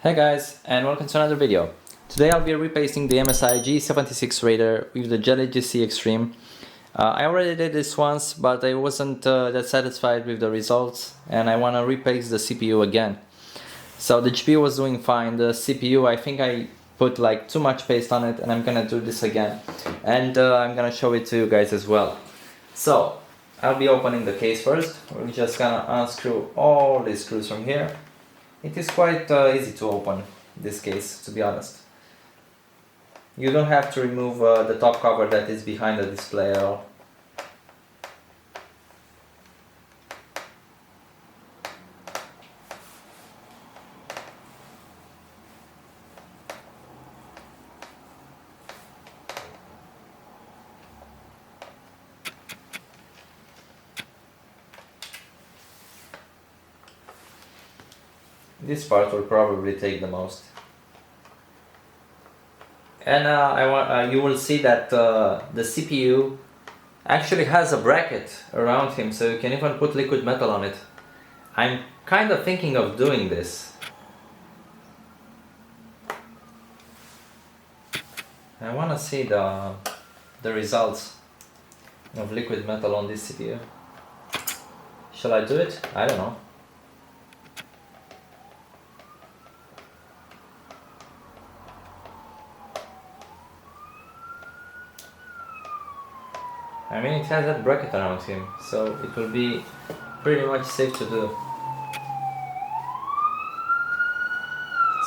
Hey guys, and welcome to another video. Today I'll be repasting the MSI GE76 radar with the Jelly GC Extreme. I already did this once, but I wasn't that satisfied with the results, and I want to repaste the CPU again. So the GPU was doing fine. The CPU, I think I put like too much paste on it, and I'm gonna do this again. And I'm gonna show it to you guys as well. So I'll be opening the case first. We're just gonna unscrew all these screws from here. It is quite easy to open this case, to be honest. You don't have to remove the top cover that is behind the display at all. This part will probably take the most. And you will see that the CPU actually has a bracket around him, so you can even put liquid metal on it. I'm kind of thinking of doing this. I want to see the results of liquid metal on this CPU. Shall I do it? I don't know. I mean, it has that bracket around him, so it will be pretty much safe to do.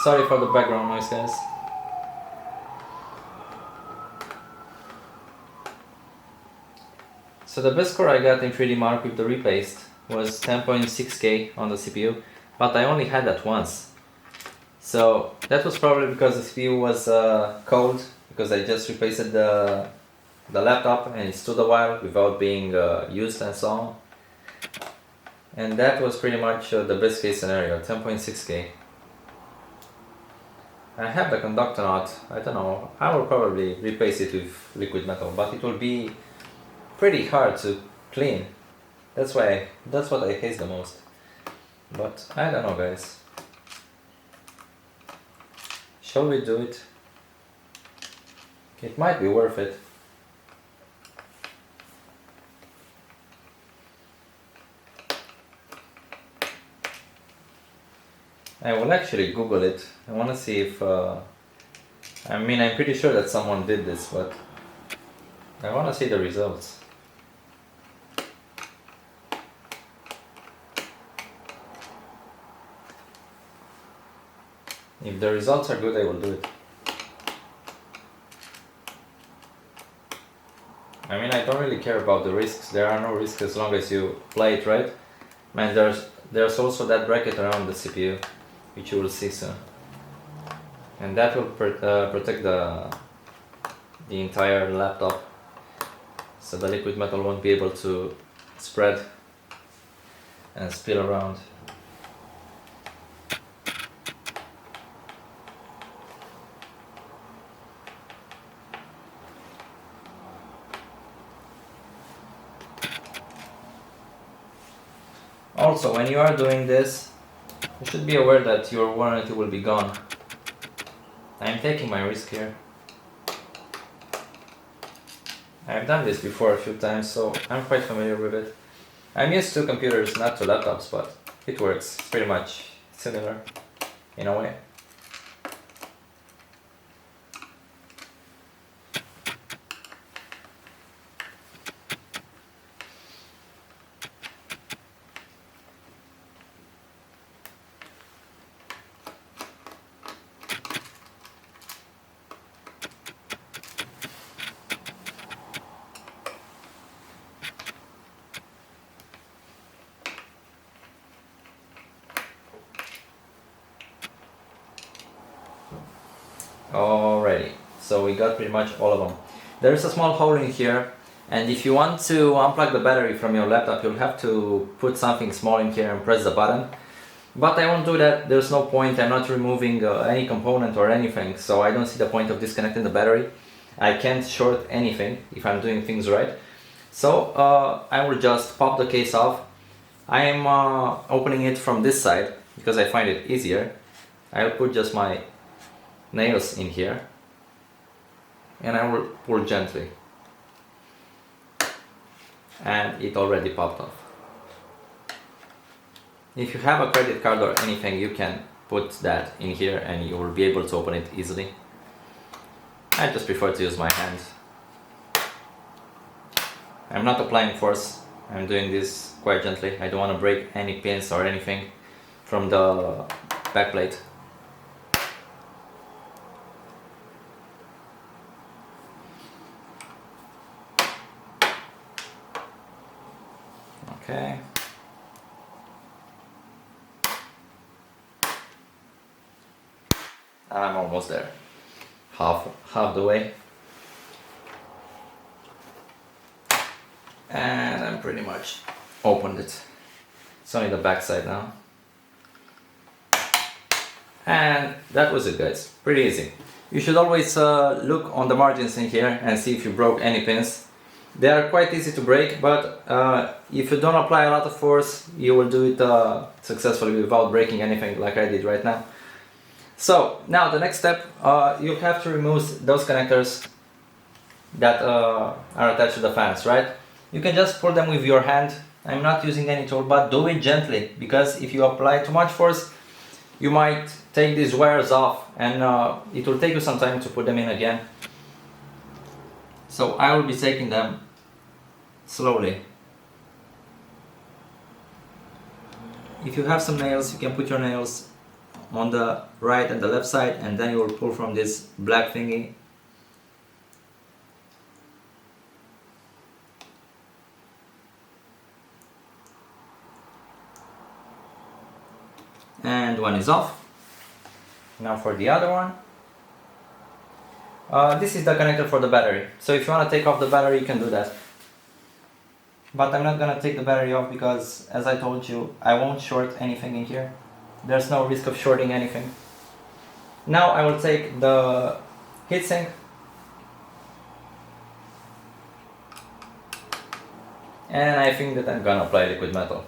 Sorry for the background noise, guys. So the best score I got in 3DMark with the repaste was 10.6K on the CPU, but I only had that once. So that was probably because the CPU was cold, because I just repasted the laptop and it stood a while without being used and so on. And that was pretty much the best case scenario, 10.6K. I have the Conductonaut. I don't know, I will probably replace it with liquid metal, but it will be pretty hard to clean. That's what I hate the most. But I don't know, guys. Shall we do it? It might be worth it. I will actually Google it. I want to see if, I mean, I'm pretty sure that someone did this, but I want to see the results. If the results are good, I will do it. I mean, I don't really care about the risks. There are no risks as long as you play it right. Man, there's also that bracket around the CPU, which you will see soon, and that will protect the entire laptop, so the liquid metal won't be able to spread and spill around. Also, when you are doing this, you should be aware that your warranty will be gone. I'm taking my risk here. I've done this before a few times, so I'm quite familiar with it. I'm used to computers, not to laptops, but it works. It's pretty much similar in a way. Alrighty, so we got pretty much all of them. There is a small hole in here, and if you want to unplug the battery from your laptop, you'll have to put something small in here and press the button. But I won't do that, there's no point. I'm not removing any component or anything, so I don't see the point of disconnecting the battery. I can't short anything if I'm doing things right. So I will just pop the case off. I am opening it from this side because I find it easier. I'll put just my nails in here and I will pull gently, and it already popped off. If you have a credit card or anything, you can put that in here and you will be able to open it easily. I just prefer to use my hands. I'm not applying force, I'm doing this quite gently. I don't want to break any pins or anything from the backplate. Okay. I'm almost there. Half the way. And I'm pretty much opened it. It's only the back side now. And that was it, guys. Pretty easy. You should always look on the margins in here and see if you broke any pins. They are quite easy to break, but if you don't apply a lot of force, you will do it successfully without breaking anything like I did right now. So now the next step, you have to remove those connectors that are attached to the fans, right? You can just pull them with your hand. I'm not using any tool, but do it gently, because if you apply too much force, you might take these wires off and it will take you some time to put them in again. So I will be taking them slowly. If you have some nails, you can put your nails on the right and the left side, and then you will pull from this black thingy. And one is off. Now for the other one. This is the connector for the battery. So if you want to take off the battery, you can do that. But I'm not gonna take the battery off because, as I told you, I won't short anything in here. There's no risk of shorting anything. Now I will take the heatsink and I think that I'm gonna apply liquid metal.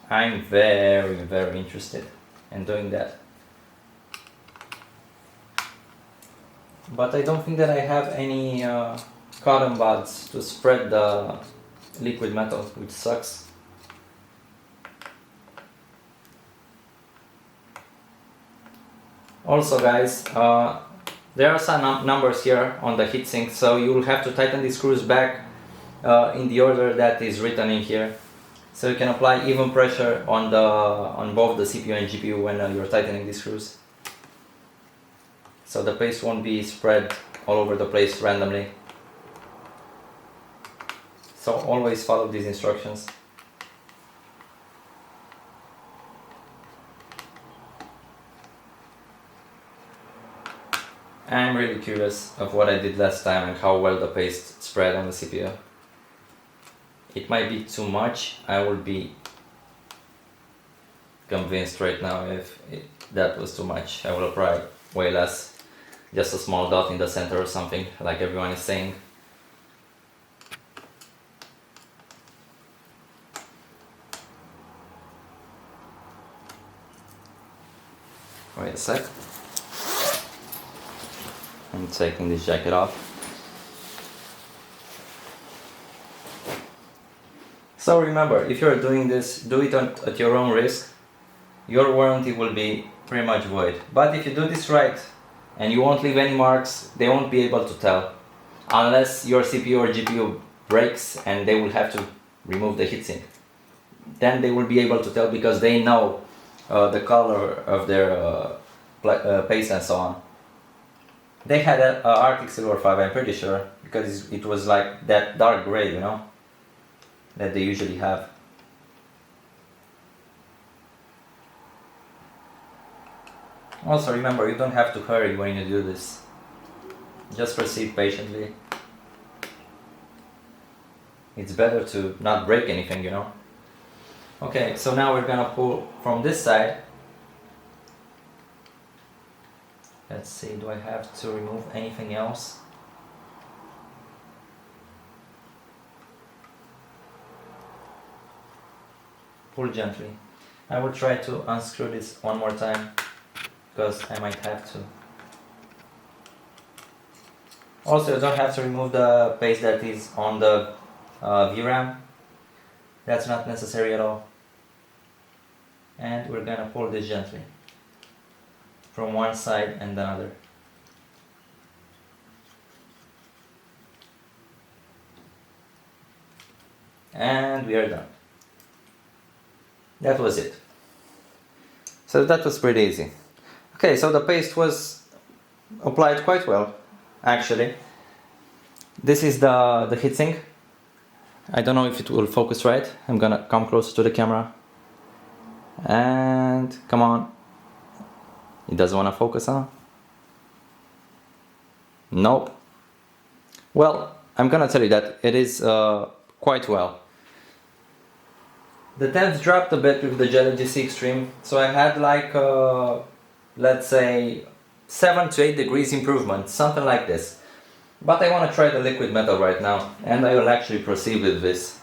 I'm very interested in doing that. But I don't think that I have any cotton buds to spread the liquid metal, which sucks. Also guys, there are some numbers here on the heatsink, so you will have to tighten the screws back in the order that is written in here. So you can apply even pressure on both the CPU and GPU when you're tightening these screws. So the paste won't be spread all over the place randomly. So always follow these instructions. I'm really curious of what I did last time and how well the paste spread on the CPU. It might be too much. I will be convinced right now if that was too much. I will apply way less. Just a small dot in the center or something, like everyone is saying. Wait a sec. I'm taking this jacket off. So remember, if you're doing this, do it at your own risk. Your warranty will be pretty much void. But if you do this right, and you won't leave any marks, they won't be able to tell. Unless your CPU or GPU breaks and they will have to remove the heatsink. Then they will be able to tell because they know the color of their paste and so on. They had an Arctic Silver 5, I'm pretty sure, because it was like that dark gray, you know, that they usually have. Also remember, you don't have to hurry when you do this. Just proceed patiently. It's better to not break anything, you know. Okay, so now we're gonna pull from this side. Let's see, do I have to remove anything else? Pull gently. I will try to unscrew this one more time, because I might have to. Also, you don't have to remove the paste that is on the VRAM. That's not necessary at all. And we're gonna pull this gently from one side and another. And we are done. That was it. So that was pretty easy. Okay, so the paste was applied quite well, actually. This is the heatsink. I don't know if it will focus right. I'm gonna come closer to the camera. And come on. It doesn't want to focus, huh? Nope. Well, I'm gonna tell you that it is quite well. The temps dropped a bit with the Jelly GC Extreme, so I had like let's say 7 to 8 degrees improvement, something like this. But I want to try the liquid metal right now, and I will actually proceed with this.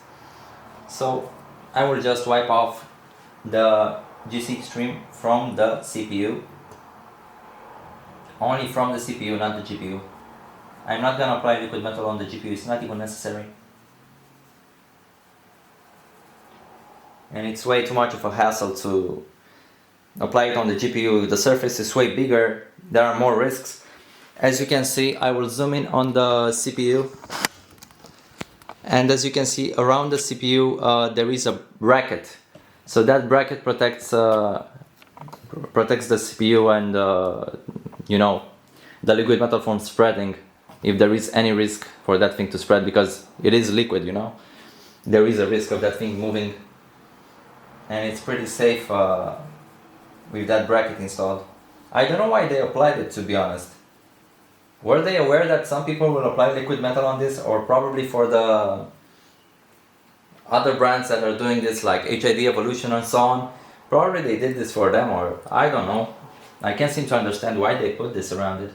So I will just wipe off the GC Extreme from the CPU. Only from the CPU, not the GPU. I'm not gonna apply liquid metal on the GPU, it's not even necessary. And it's way too much of a hassle to apply it on the GPU. The surface is way bigger, there are more risks. As you can see, I will zoom in on the CPU. And as you can see, around the CPU there is a bracket. So that bracket protects the CPU and you know, the liquid metal from spreading, if there is any risk for that thing to spread, because it is liquid, you know. There is a risk of that thing moving, and it's pretty safe with that bracket installed. I don't know why they applied it, to be honest. Were they aware that some people will apply liquid metal on this, or probably for the other brands that are doing this, like HID Evolution and so on? Probably they did this for them, or I don't know. I can't seem to understand why they put this around it.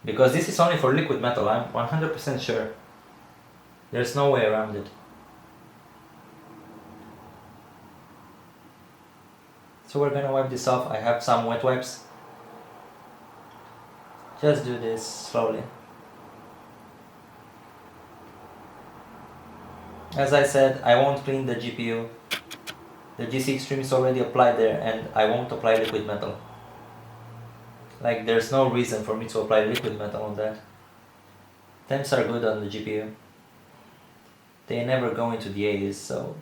Because this is only for liquid metal, I'm 100% sure. There's no way around it. So we're gonna wipe this off. I have some wet wipes. Just do this slowly. As I said, I won't clean the GPU. The GC Extreme is already applied there, and I won't apply liquid metal. Like, there's no reason for me to apply liquid metal on that. Temps are good on the GPU. They never go into the 80s, so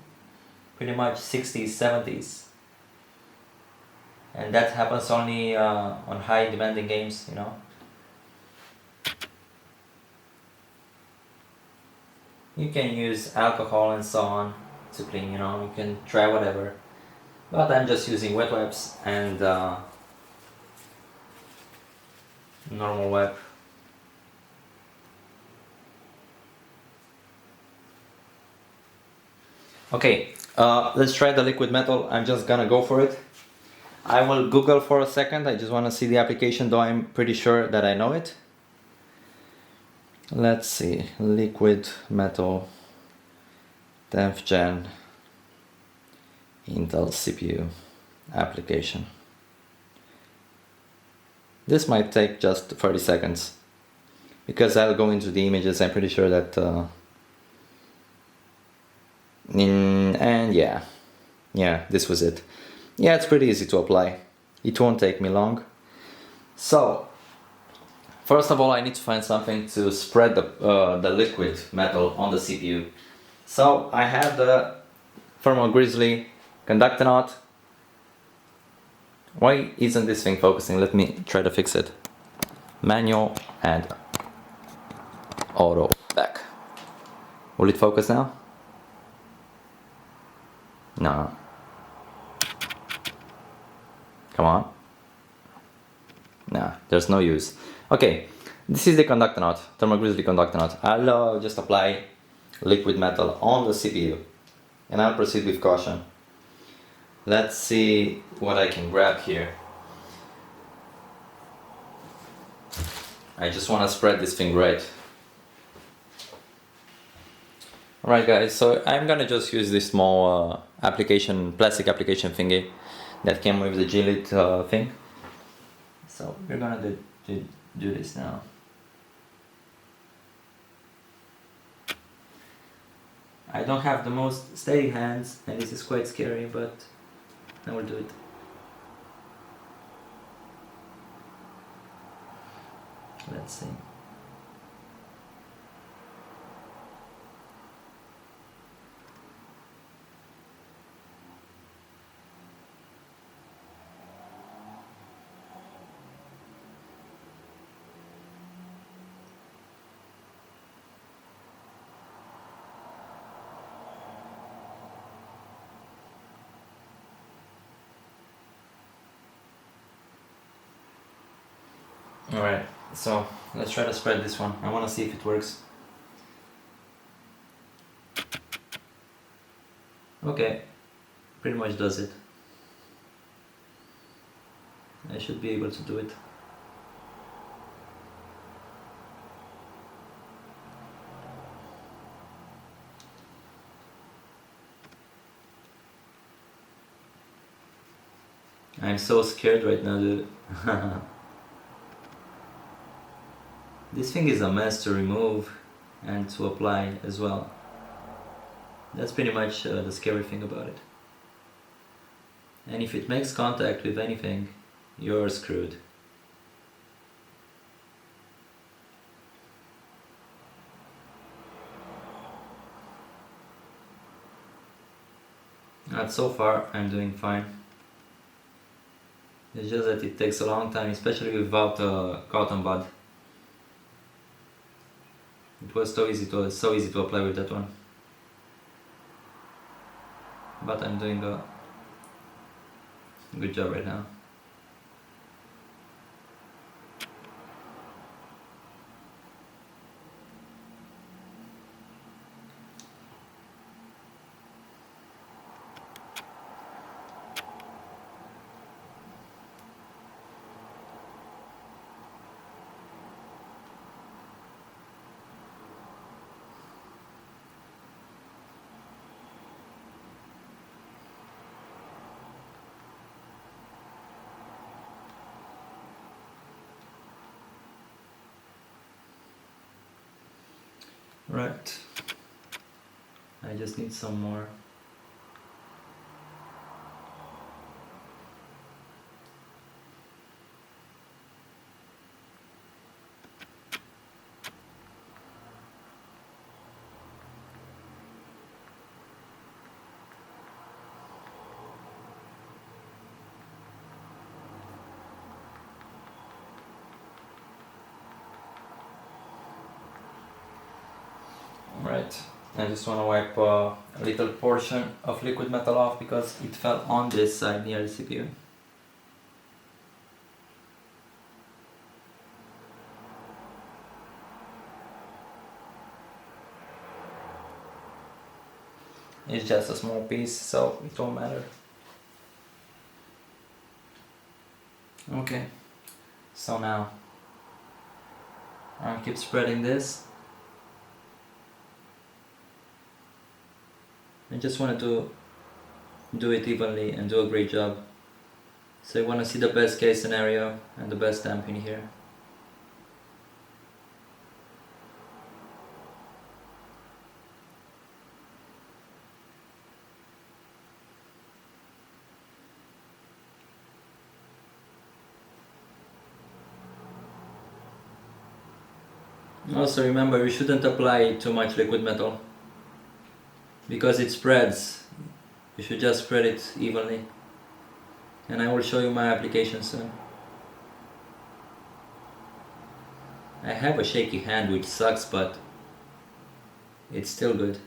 pretty much 60s, 70s. And that happens only on high demanding games, you know. You can use alcohol and so on to clean, you know, you can try whatever. But I'm just using wet wipes and normal wipe. Okay, let's try the liquid metal. I'm just gonna go for it. I will Google for a second, I just want to see the application, though I'm pretty sure that I know it. Let's see, liquid metal 10th gen Intel CPU application. This might take just 30 seconds because I'll go into the images. I'm pretty sure that and yeah, this was it. Yeah, it's pretty easy to apply. It won't take me long. So first of all, I need to find something to spread the liquid metal on the CPU. So I have the Thermal Grizzly Conductonaut. Why isn't this thing focusing? Let me try to fix it. Manual and auto back. Will it focus now? No. Come on. Nah, there's no use. Okay, this is the Conductonaut, Thermal Grizzly Conductonaut. I'll just apply liquid metal on the CPU and I'll proceed with caution. Let's see what I can grab here. I just want to spread this thing right. Alright guys, so I'm gonna just use this small plastic application thingy that came with the G-Lit thing. So we're gonna do this now. I don't have the most steady hands and this is quite scary, but I will do it. Let's see. Alright, so let's try to spread this one. I want to see if it works. Okay, pretty much does it. I should be able to do it. I'm so scared right now, dude. This thing is a mess to remove and to apply as well. That's pretty much the scary thing about it. And if it makes contact with anything, you're screwed. But so far I'm doing fine. It's just that it takes a long time, especially without a cotton bud. It was so easy to apply with that one. But I'm doing a good job right now. Right. I just need some more. Right, I just want to wipe a little portion of liquid metal off because it fell on this side near the CPU. It's just a small piece, so it won't matter. Okay, so now I'll keep spreading this. I just wanted to do it evenly and do a great job. So I want to see the best case scenario and the best temp in here. Also remember, you shouldn't apply too much liquid metal because it spreads. You should just spread it evenly. And I will show you my application soon. I have a shaky hand which sucks, but it's still good.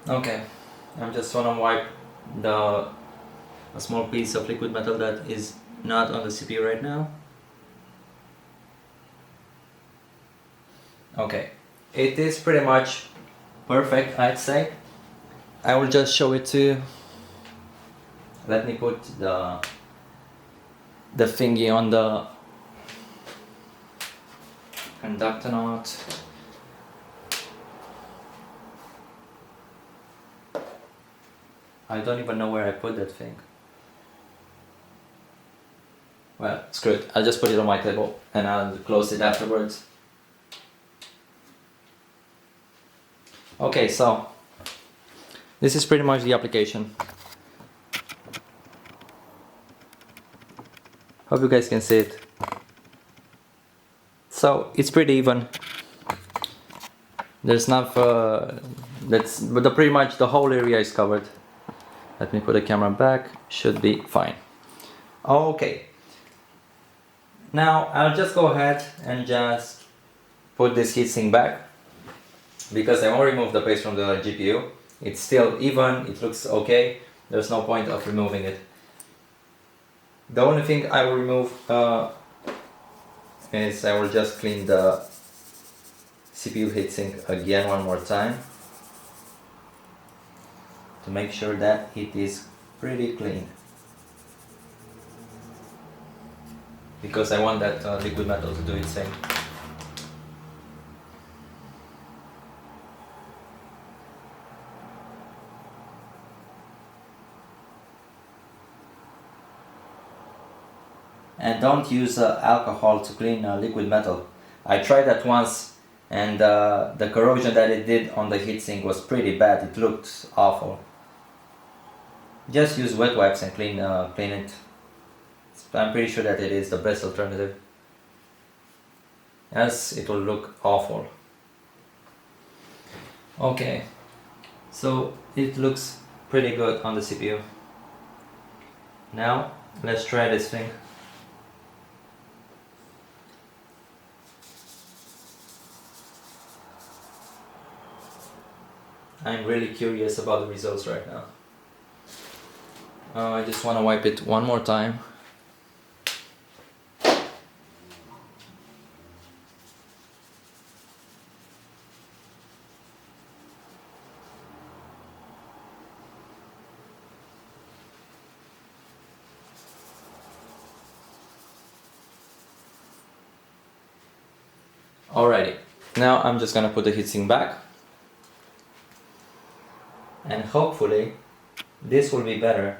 Okay, I'm just gonna wipe a small piece of liquid metal that is not on the CPU right now. Okay, it is pretty much perfect, I'd say. I will just show it to you. Let me put the thingy on the Conductonaut. I don't even know where I put that thing. Well, screw it. I'll just put it on my table and I'll close it afterwards. Okay, so this is pretty much the application. Hope you guys can see it. So it's pretty even. There's not but pretty much the whole area is covered. Let me put the camera back. Should be fine. Okay. Now I'll just go ahead and just put this heatsink back, because I won't remove the paste from the GPU. It's still even, it looks okay. There's no point of removing it. The only thing I will remove is I will just clean the CPU heatsink again one more time to make sure that it is pretty clean, because I want that liquid metal to do its thing. And don't use alcohol to clean liquid metal. I tried that once, and the corrosion that it did on the heatsink was pretty bad. It looked awful. Just use wet wipes and clean it. I'm pretty sure that it is the best alternative, else it will look awful. Okay, so it looks pretty good on the CPU. Now let's try this thing. I'm really curious about the results right now. I just want to wipe it one more time. Alrighty, now I'm just gonna put the heatsink back, and hopefully this will be better,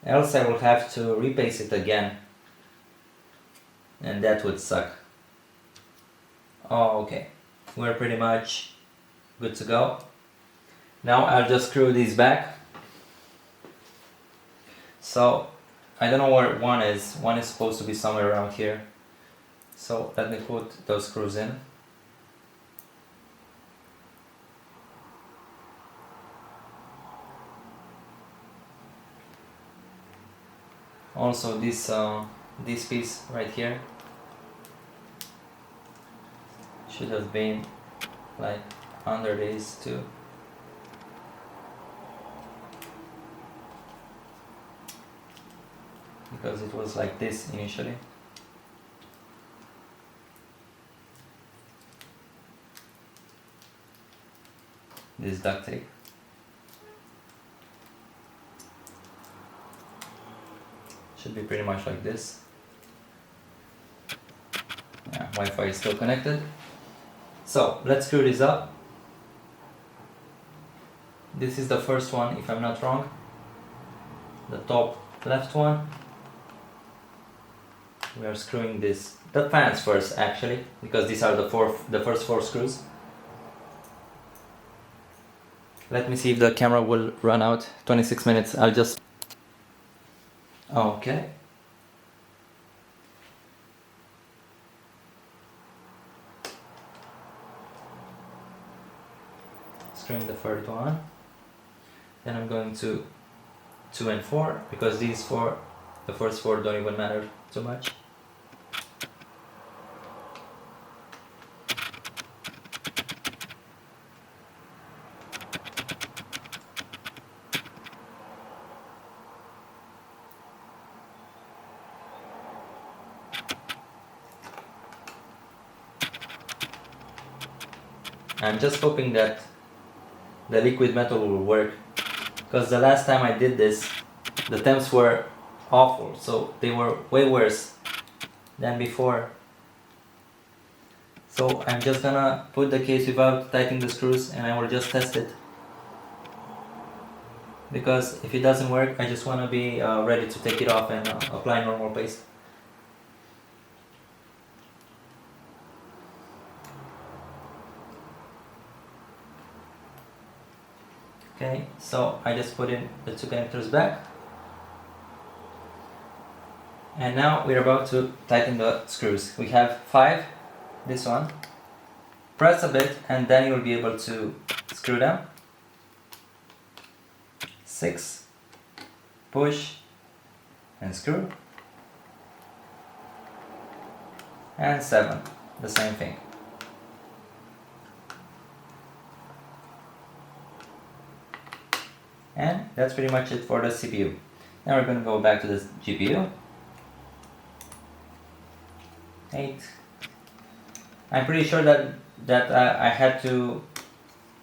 else I will have to repaste it again, and that would suck. Oh, okay, we're pretty much good to go. Now I'll just screw these back. So I don't know where one is. One is supposed to be somewhere around here. So let me put those screws in. Also this piece right here should have been like under these too. Because it was like this initially. This duct tape. Should be pretty much like this. Yeah, Wi-Fi is still connected. So let's screw this up. This is the first one, if I'm not wrong. The top left one. We are screwing the fans first, actually, because these are the first four screws. Let me see if the camera will run out. 26 minutes. I'll just... Okay. Screwing the third one. Then I'm going to 2 and 4, because the first four don't even matter too much. I'm just hoping that the liquid metal will work, because the last time I did this, the temps were awful, so they were way worse than before. So I'm just gonna put the case without tightening the screws, and I will just test it, because if it doesn't work, I just want to be ready to take it off and apply normal paste. Okay, so I just put in the two connectors back, and now we're about to tighten the screws. We have 5, this one. Press a bit and then you'll be able to screw them. 6, push and screw. And 7, the same thing. And that's pretty much it for the CPU. Now we're going to go back to the GPU. 8. I'm pretty sure that I had to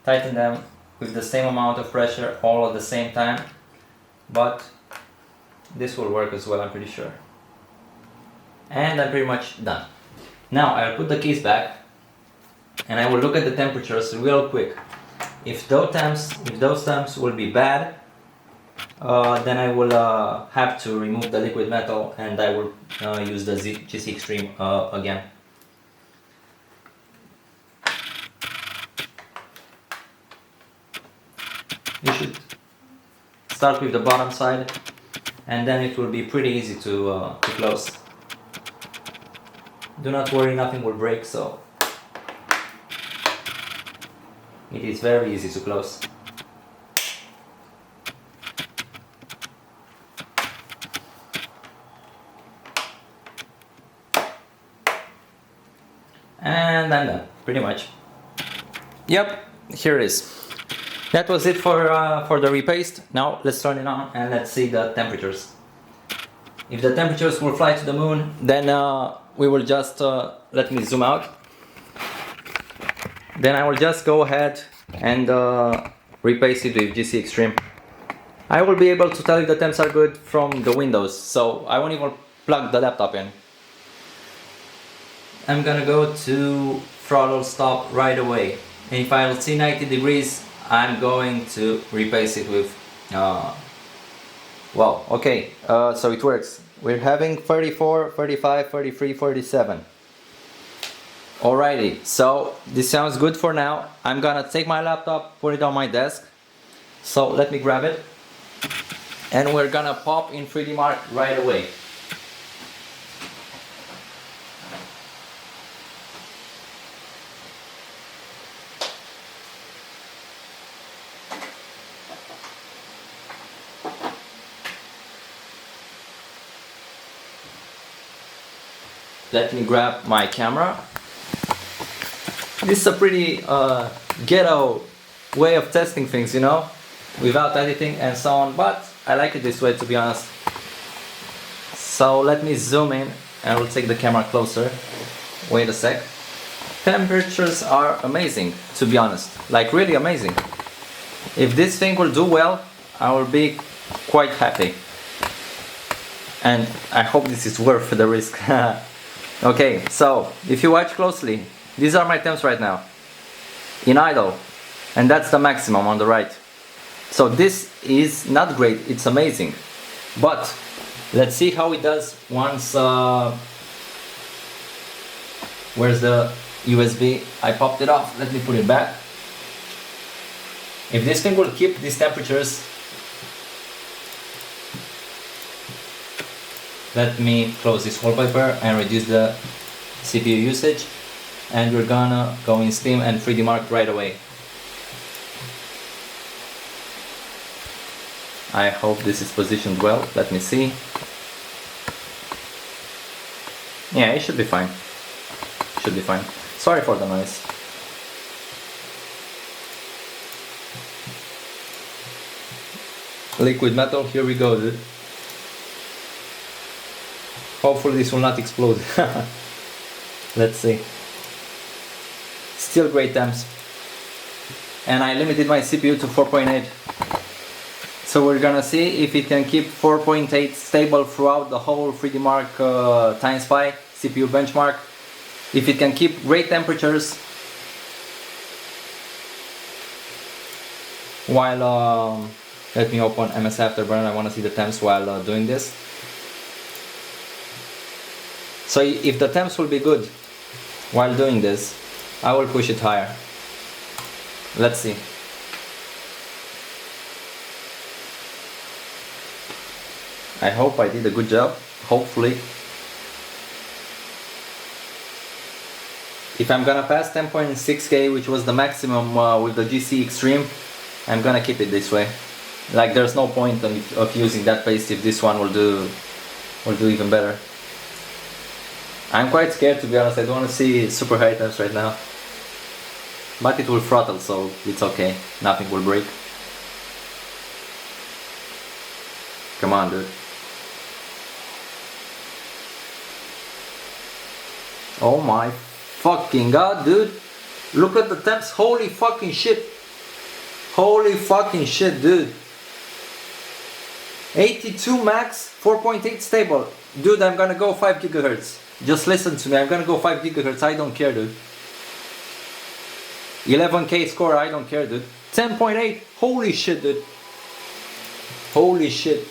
tighten them with the same amount of pressure all at the same time, but this will work as well, I'm pretty sure. And I'm pretty much done. Now I'll put the case back and I will look at the temperatures real quick. If those temps will be bad, then I will have to remove the liquid metal and I will use the GC Extreme again. You should start with the bottom side, and then it will be pretty easy to close. Do not worry, nothing will break, so it is very easy to close. And I'm done, pretty much. Yep, here it is. That was it for the repaste. Now let's turn it on and let's see the temperatures. If the temperatures will fly to the moon, then we will just, let me zoom out. Then I will just go ahead and repaste it with GC Extreme. I will be able to tell if the temps are good from the windows, so I won't even plug the laptop in. I'm gonna go to throttle stop right away. And if I'll see 90 degrees, I'm going to repaste it with, well, okay, so it works. We're having 34, 35, 33, 47. Alrighty, so this sounds good for now. I'm gonna take my laptop, put it on my desk. So let me grab it. And we're gonna pop in 3DMark right away. Let me grab my camera. This is a pretty ghetto way of testing things, you know, without editing and so on, but I like it this way, to be honest. So let me zoom in and we'll take the camera closer. Wait a sec. Temperatures are amazing, to be honest, like really amazing. If this thing will do well, I will be quite happy. And I hope this is worth the risk. Okay, so if you watch closely, these are my temps right now in idle, and that's the maximum on the right. So this is not great, it's amazing, but let's see how it does once where's the USB? I popped it off. Let me put it back. If this thing will keep these temperatures, let me close this wallpaper and reduce the CPU usage, and we're gonna go in Steam and 3DMark right away. I hope this is positioned well. Let me see. Yeah, it should be fine. Should be fine. Sorry for the noise. Liquid metal, here we go, dude. Hopefully this will not explode. Let's see. Still great temps. and I limited my CPU to 4.8. So we're gonna see if it can keep 4.8 stable throughout the whole 3DMark Time Spy CPU benchmark. If it can keep great temperatures while let me open MSI Afterburner. I want to see the temps while doing this. So if the temps will be good while doing this, I will push it higher. Let's see. I hope I did a good job, hopefully. If I'm gonna pass 10.6K, which was the maximum with the GC Extreme, I'm gonna keep it this way. Like, there's no point of using that paste if this one will do even better. I'm quite scared, to be honest. I don't want to see super high temps right now. But it will throttle, so it's okay. Nothing will break. Come on, dude. Oh my fucking god, dude. Look at the temps. Holy fucking shit. Holy fucking shit, dude. 82 max, 4.8 stable. Dude, I'm gonna go 5 gigahertz. Just listen to me. I'm gonna go 5 gigahertz. I don't care, dude. 11K score. I don't care, dude. 10.8. Holy shit, dude. Holy shit.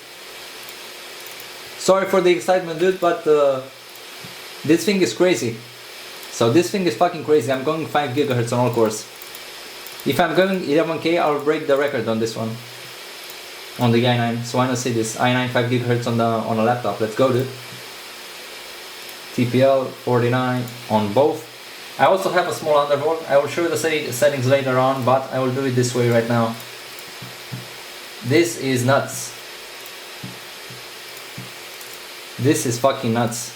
Sorry for the excitement, dude, but this thing is crazy. So this thing is fucking crazy. I'm going 5 gigahertz on all cores. If I'm going 11K, I'll break the record on this one. On the i9. So I wanna see this i9 5 gigahertz on a laptop. Let's go, dude. TPL 49 on both. I also have a small undervolt. I will show you the settings later on, but I will do it this way right now. This is nuts. This is fucking nuts.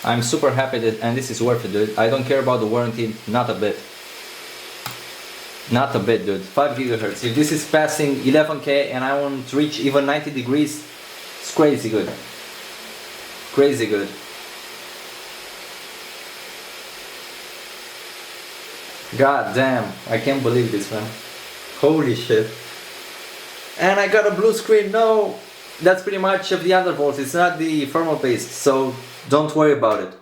I'm super happy that, and this is worth it, dude. I don't care about the warranty, not a bit. Not a bit, dude. 5 gigahertz. If this is passing 11K and I want to reach even 90 degrees, it's crazy good. Crazy good. God damn, I can't believe this, man. Holy shit. And I got a blue screen. No, that's pretty much of the undervolt. It's not the thermal paste, so don't worry about it.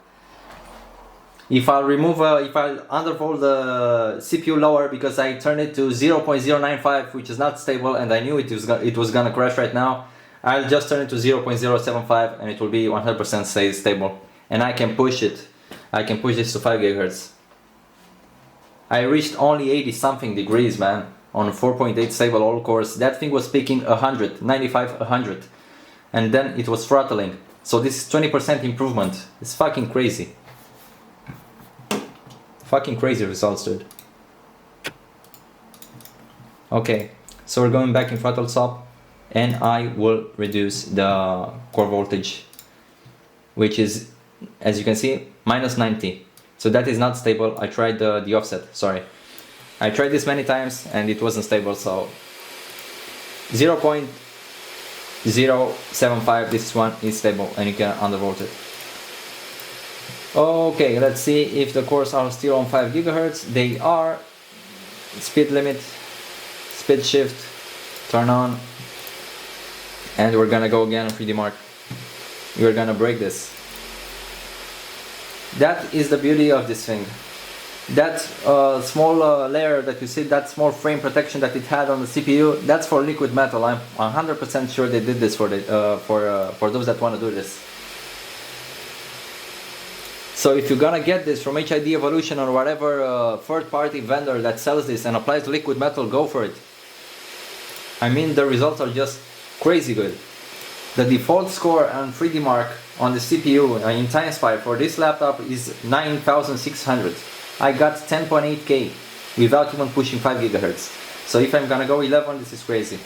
If I'll undervolt the CPU lower because I turned it to 0.095, which is not stable, and I knew it was gonna crash right now, I'll just turn it to 0.075 and it will be 100% stable. And I can push it. I can push this to 5 gigahertz. I reached only 80 something degrees, man, on 4.8 stable all cores. That thing was peaking 100, 95, 100, and then it was throttling. So this is 20% improvement. It's fucking crazy. Fucking crazy results, dude. Okay, so we're going back in throttle stop, and I will reduce the core voltage, which is, as you can see, minus 90. So that is not stable. I tried the offset, sorry. I tried this many times and it wasn't stable, so 0.075, this one is stable and you can undervolt it. Okay, let's see if the cores are still on 5 gigahertz. They are. Speed limit, speed shift, turn on, and we're gonna go again on 3DMark. We're gonna break this. That is the beauty of this thing. That small layer that you see, that small frame protection that it had on the CPU, that's for liquid metal. I'm 100% sure they did this for those that want to do this. So if you're gonna get this from HID Evolution or whatever third-party vendor that sells this and applies liquid metal, go for it. I mean, the results are just crazy good. The default score on 3DMark on the CPU in Time Spy for this laptop is 9600. I got 10.8K without even pushing 5 gigahertz. So if I'm gonna go 11, this is crazy.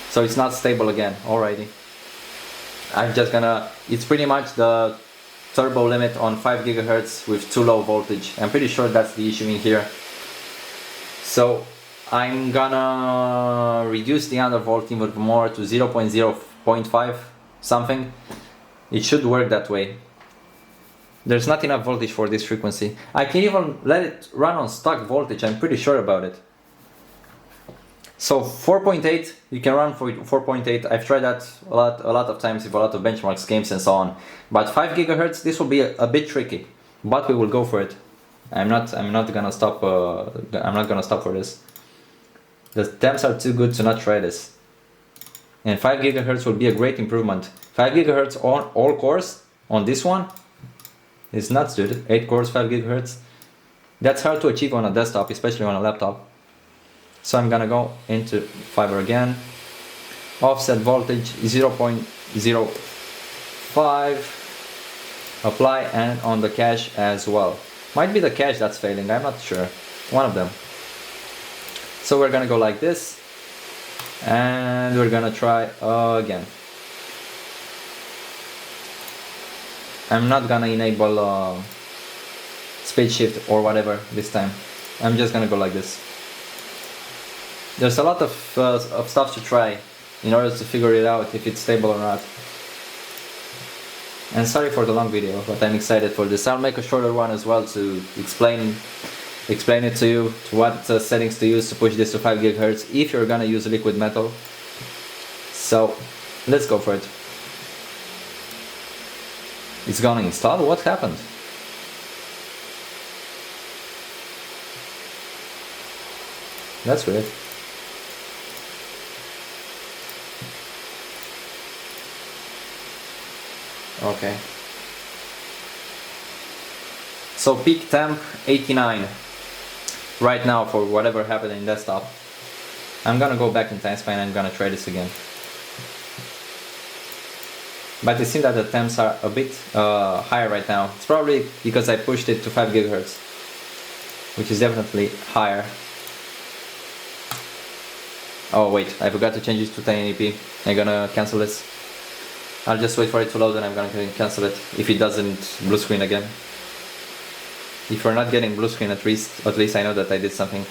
So it's not stable again, alrighty. I'm just gonna, it's pretty much the turbo limit on 5 gigahertz with too low voltage. I'm pretty sure that's the issue in here. So I'm gonna reduce the undervolt even more to 0.5 something. It should work that way. There's not enough voltage for this frequency. I can even let it run on stock voltage, I'm pretty sure about it. So 4.8, you can run for 4.8. I've tried that a lot of times with a lot of benchmarks games and so on. But 5 GHz, this will be a bit tricky, but we will go for it. I'm not gonna stop. I'm not gonna stop for this. The temps are too good to not try this. And 5 GHz will be a great improvement. 5 GHz on all cores on this one is nuts, dude. 8 cores, 5 GHz. That's hard to achieve on a desktop, especially on a laptop. So I'm gonna go into fiber again. Offset voltage 0.05. Apply, and on the cache as well. Might be the cache that's failing, I'm not sure. One of them. So we're gonna go like this. And we're gonna try again. I'm not gonna enable speed shift or whatever this time. I'm just gonna go like this. There's a lot of stuff to try in order to figure it out if it's stable or not. And sorry for the long video, but I'm excited for this. I'll make a shorter one as well to explain it to you, to what settings to use to push this to 5 GHz if you're gonna use liquid metal. So let's go for it. It's gonna install? What happened? That's weird. Okay. So peak temp 89 right now for whatever happened in desktop. I'm gonna go back in time span and I'm gonna try this again. But it seems that the temps are a bit higher right now. It's probably because I pushed it to 5 GHz, which is definitely higher. Oh wait, I forgot to change this to 1080p. I'm gonna cancel this. I'll just wait for it to load and I'm gonna cancel it if it doesn't blue screen again. If you're not getting blue screen, at least I know that I did something.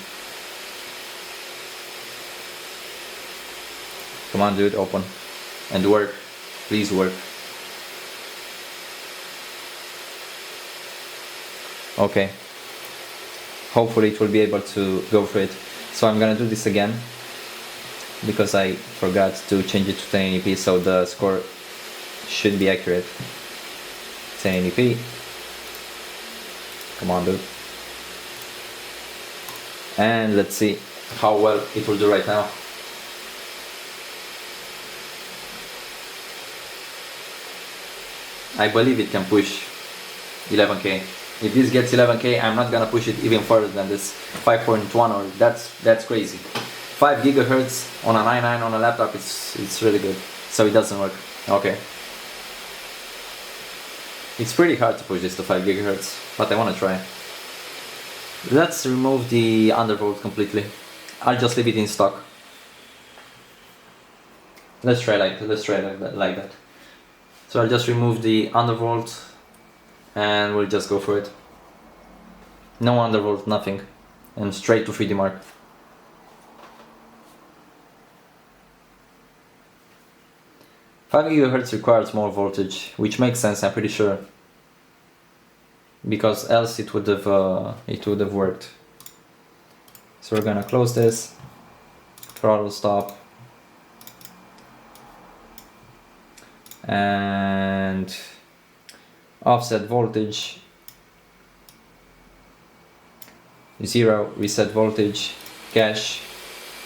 Come on dude, open. And work. Please work. Okay. Hopefully it will be able to go for it. So I'm gonna do this again, because I forgot to change it to 1080p, so the score should be accurate. 1080p. Come on dude. And let's see how well it will do right now. I believe it can push 11K. If this gets 11K, I'm not gonna push it even further than this 5.1, or that's crazy. 5 GHz on a 99 on a laptop, it's really good. So it doesn't work. Okay. It's pretty hard to push this to 5 GHz, but I wanna try. Let's remove the undervolt completely. I'll just leave it in stock. Let's try like that. So I'll just remove the undervolt and we'll just go for it. No undervolt, nothing. And straight to 3DMark. Five GHz requires more voltage, which makes sense, I'm pretty sure. Because else it would have worked. So we're gonna close this, throttle stop, and offset voltage 0, reset voltage, cache,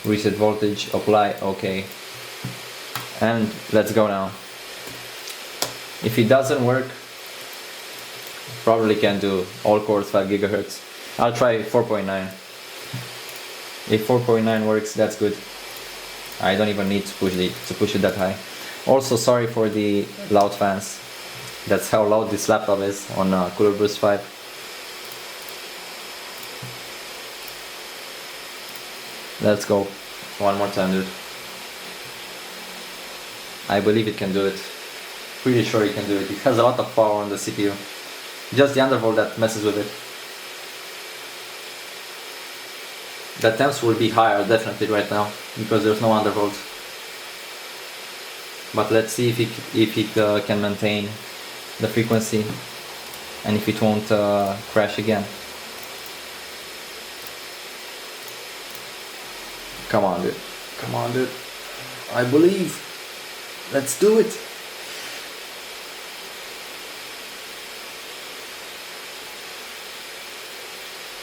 reset voltage, apply, okay. And let's go now. If it doesn't work, probably can do all cores 5 GHz. I'll try 4.9. If 4.9 works, that's good. I don't even need to push it that high. Also, sorry for the loud fans. That's how loud this laptop is on Cooler Boost 5. Let's go. One more time, dude. I believe it can do it. Pretty sure it can do it. It has a lot of power on the CPU. Just the undervolt that messes with it. The temps will be higher definitely right now because there's no undervolt. But let's see if it can maintain the frequency and if it won't crash again. Come on, dude. Come on, dude. I believe. Let's do it.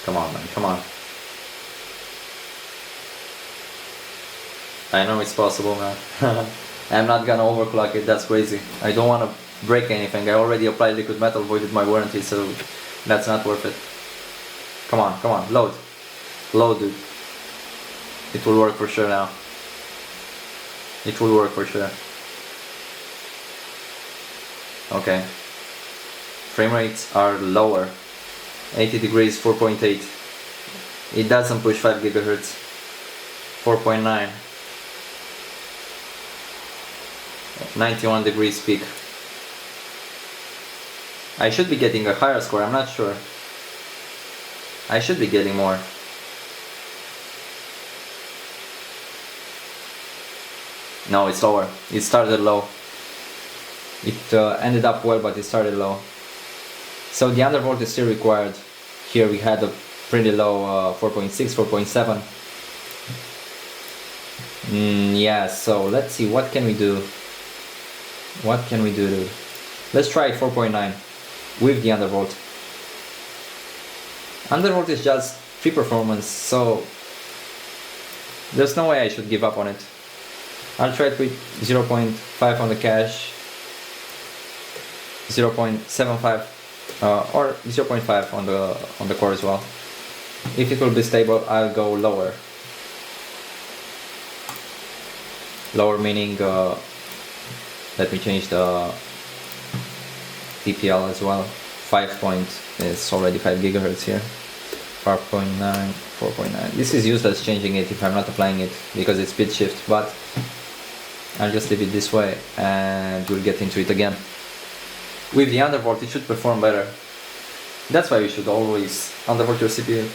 Come on, man. Come on. I know it's possible, man. I'm not gonna overclock it. That's crazy. I don't want to break anything. I already applied liquid metal, voided my warranty, so that's not worth it. Come on, come on. Load. Load, dude. It will work for sure now. It will work for sure. Okay. Frame rates are lower. 80 degrees, 4.8. It doesn't push 5 gigahertz. 4.9. 91 degrees peak. I should be getting a higher score, I'm not sure. I should be getting more. No, it's lower. It started low. It ended up well, but it started low. So the undervolt is still required. Here we had a pretty low 4.6, 4.7. Yeah, so let's see, what can we do? What can we do, dude? Let's try 4.9 with the undervolt. Undervolt is just free performance, so there's no way I should give up on it. I'll try it with 0.5 on the cache, 0.75 or 0.5 on the core as well. If it will be stable, I'll go lower. Lower meaning, let me change the TPL as well. 5 point is already 5 gigahertz here. 5.9, 4.9. This is useless changing it if I'm not applying it because it's pitch shift, but I'll just leave it this way and we'll get into it again. With the undervolt it should perform better. That's why you should always undervolt your CPU.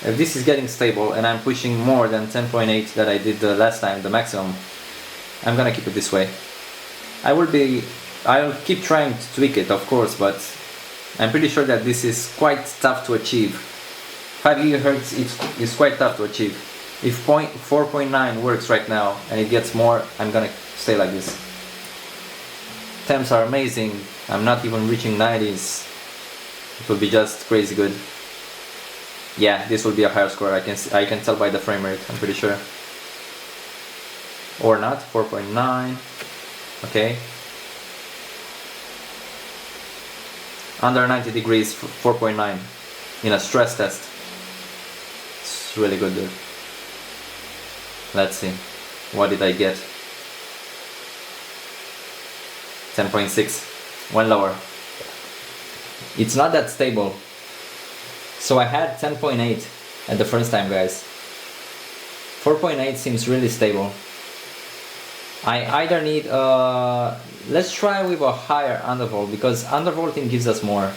If this is getting stable and I'm pushing more than 10.8 that I did the last time, the maximum, I'm gonna keep it this way. I'll keep trying to tweak it, of course, but I'm pretty sure that this is quite tough to achieve. 5 GHz is quite tough to achieve. If 4.9 works right now and it gets more, I'm gonna stay like this. Temps are amazing. I'm not even reaching 90s. It will be just crazy good. Yeah, this will be a higher score. I can tell by the frame rate, I'm pretty sure. Or not, 4.9. Okay. Under 90 degrees, 4.9 in a stress test. It's really good, dude. Let's see. What did I get? 10.6. One lower. It's not that stable. So I had 10.8 at the first time, guys. 4.8 seems really stable. I either need let's try with a higher undervolt because undervolting gives us more.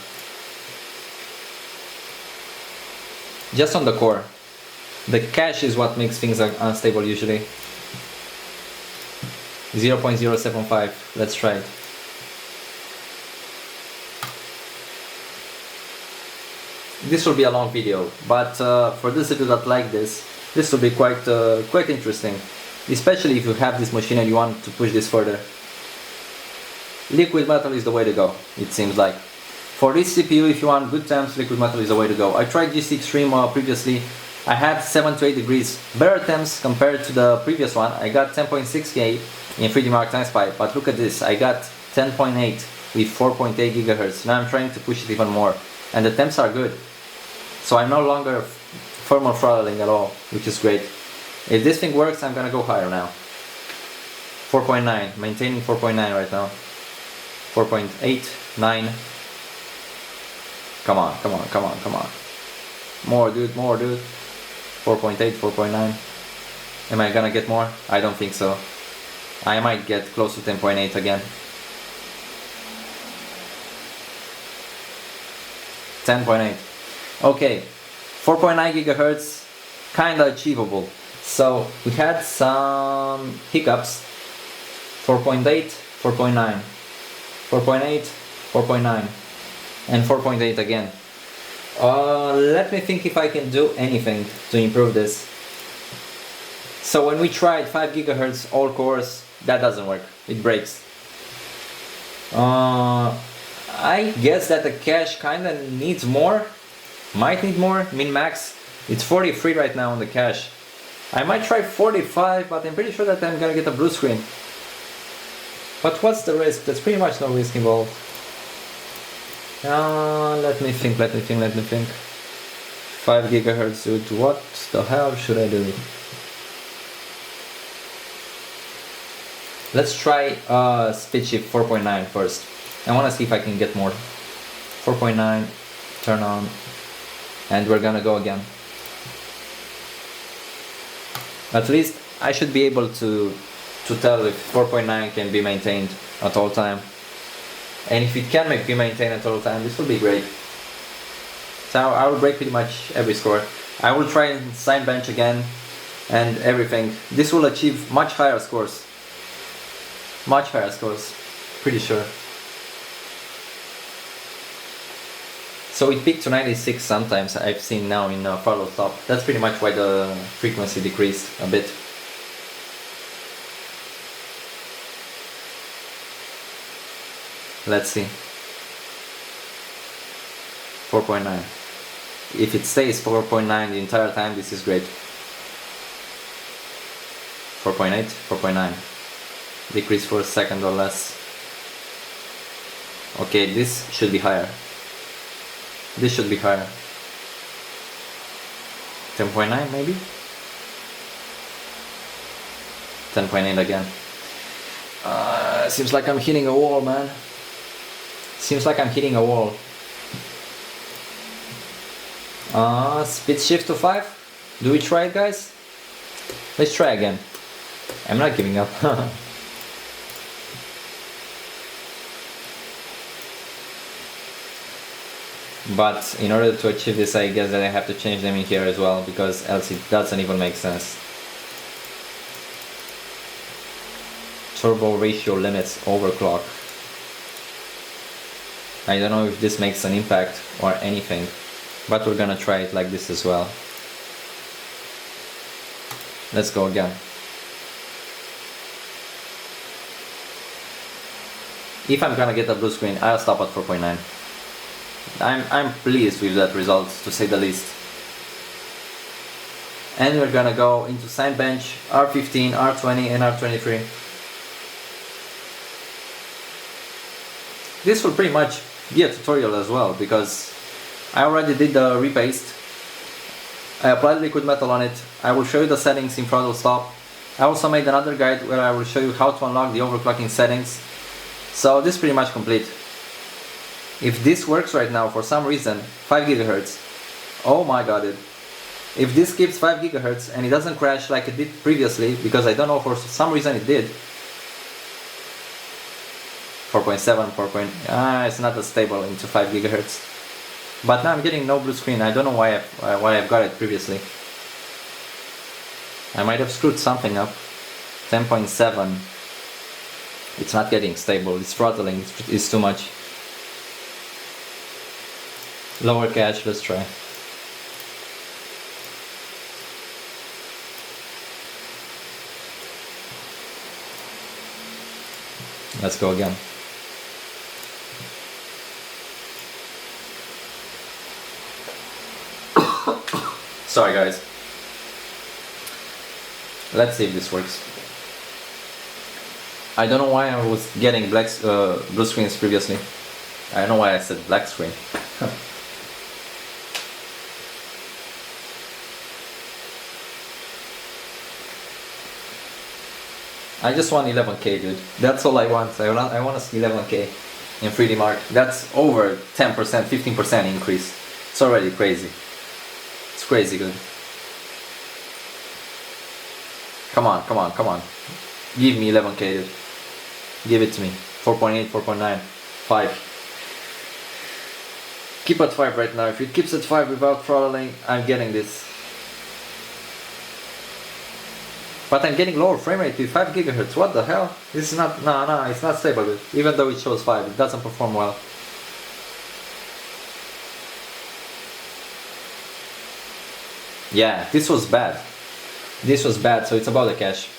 Just on the core. The cache is what makes things unstable usually. 0.075. Let's try it. This will be a long video, but for those of you that like this will be quite interesting. Especially if you have this machine and you want to push this further. Liquid metal is the way to go, it seems like. For this CPU, if you want good temps, liquid metal is the way to go. I tried GC Extreme previously. I had 7 to 8 degrees better temps compared to the previous one. I got 10.6K in 3DMark times pipe, but look at this. I got 10.8 with 4.8 gigahertz. Now I'm trying to push it even more. And the temps are good. So I'm no longer thermal throttling at all, which is great. If this thing works, I'm gonna go higher now. 4.9, maintaining 4.9 right now. 4.8, 9. Come on, come on, come on, come on. More, dude, more, dude. 4.8, 4.9. Am I gonna get more? I don't think so. I might get close to 10.8 again. 10.8. Okay, 4.9 gigahertz, kinda achievable. So we had some hiccups. 4.8, 4.9, 4.8, 4.9, and 4.8 again. Let me think if I can do anything to improve this. So when we tried 5 GHz all cores, that doesn't work, it breaks. I guess that the cache kinda needs more, might need more, min-max. It's 43 right now on the cache. I might try 45, but I'm pretty sure that I'm gonna get a blue screen. But what's the risk? There's pretty much no risk involved. Let me think. 5 GHz, dude, what the hell should I do? Let's try speed shift 4.9 first. I want to see if I can get more. 4.9, turn on, and we're gonna go again. At least I should be able to tell if 4.9 can be maintained at all time. And if it can be maintained at all time, this will be great. So I will break pretty much every score. I will try sign bench again and everything. This will achieve much higher scores. Much higher scores, pretty sure. So it peaked to 96 sometimes, I've seen now in follow stop. That's pretty much why the frequency decreased a bit. Let's see. 4.9. If it stays 4.9 the entire time, this is great. 4.8, 4.9. Decrease for a second or less. Okay, this should be higher. This should be higher. 10.9 maybe? 10.8 again. Seems like I'm hitting a wall, man. Seems like I'm hitting a wall. Speed shift to 5. Do we try it, guys? Let's try again. I'm not giving up. But in order to achieve this, I guess that I have to change them in here as well, because else it doesn't even make sense. Turbo ratio limits overclock. I don't know if this makes an impact or anything, but we're gonna try it like this as well. Let's go again. If I'm gonna get a blue screen, I'll stop at 4.9. I'm pleased with that result, to say the least. And we're gonna go into sign bench, R15, R20 and R23. This will pretty much be a tutorial as well, because I already did the repaste. I applied liquid metal on it. I will show you the settings in throttle stop. I also made another guide where I will show you how to unlock the overclocking settings. So this is pretty much complete. If this works right now for some reason, 5 GHz, oh my god, if this keeps 5 GHz and it doesn't crash like it did previously, because I don't know, for some reason it did. 4.7, 4. It's not as stable into 5 GHz. But now I'm getting no blue screen. I don't know why I've got it previously. I might have screwed something up. 10.7. It's not getting stable. It's throttling. It's too much. Lower cache. Let's try. Let's go again. Sorry guys. Let's see if this works. I don't know why I was getting blue screens previously. I don't know why I said black screen. I just want 11K, dude. That's all I want. I want to see 11K in 3DMark. That's over 10%, 15% increase. It's already crazy. It's crazy good. Come on, come on, come on. Give me 11K, dude. Give it to me. 4.8, 4.9, 5. Keep at 5 right now. If it keeps at 5 without throttling, I'm getting this. But I'm getting lower frame rate with 5 GHz. What the hell? This is not, no, it's not stable, dude. Even though it shows 5, it doesn't perform well. Yeah, this was bad. This was bad, so it's about the cache.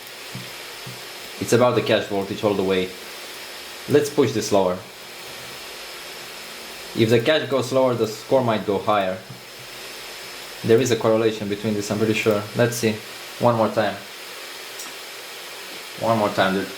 It's about the cache voltage all the way. Let's push this lower. If the cache goes lower, the score might go higher. There is a correlation between this, I'm pretty sure. Let's see. One more time. One more time, dude.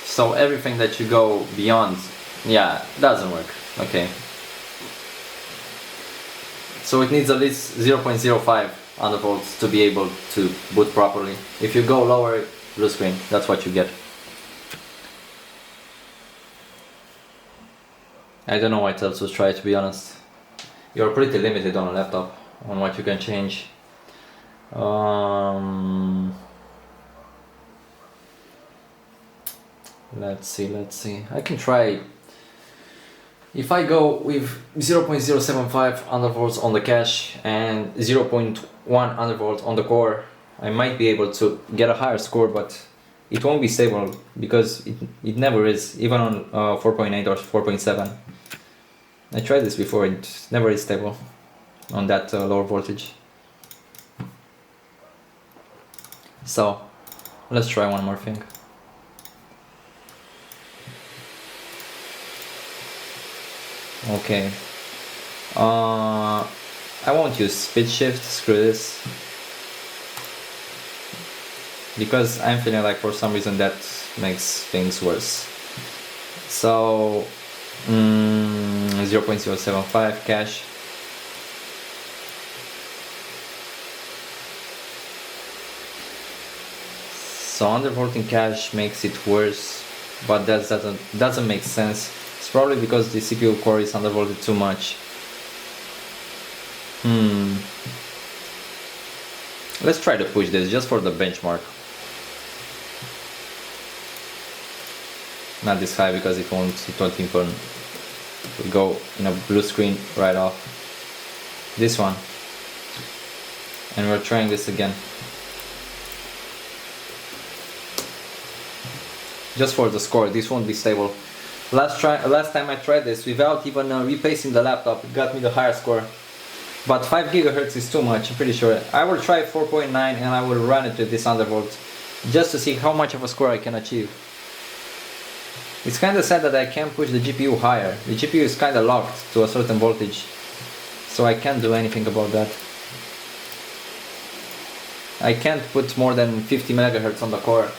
So everything that you go beyond, yeah, doesn't work. Okay. So it needs at least 0.05 undervolts to be able to boot properly. If you go lower, blue screen, that's what you get. I don't know why Telsus try, to be honest. You're pretty limited on a laptop on what you can change. Let's see. I can try. If I go with 0.075 undervolts on the cache and 0.1 undervolt on the core, I might be able to get a higher score, but it won't be stable because it never is, even on 4.8 or 4.7. I tried this before, it never is stable on that lower voltage. So let's try one more thing. Okay, I won't use speed shift, screw this, because I'm feeling like for some reason that makes things worse. So 0.075 cache. So undervolting cache makes it worse, but that doesn't make sense. It's probably because the CPU core is undervolted too much. Let's try to push this just for the benchmark. Not this high because it won't even go in a blue screen right off. This one. And we're trying this again. Just for the score, this won't be stable. Last time I tried this without even repasting the laptop, it got me the higher score. But 5 GHz is too much, I'm pretty sure. I will try 4.9 and I will run it with this undervolt just to see how much of a score I can achieve. It's kinda sad that I can't push the GPU higher. The GPU is kinda locked to a certain voltage, so I can't do anything about that. I can't put more than 50 MHz on the core,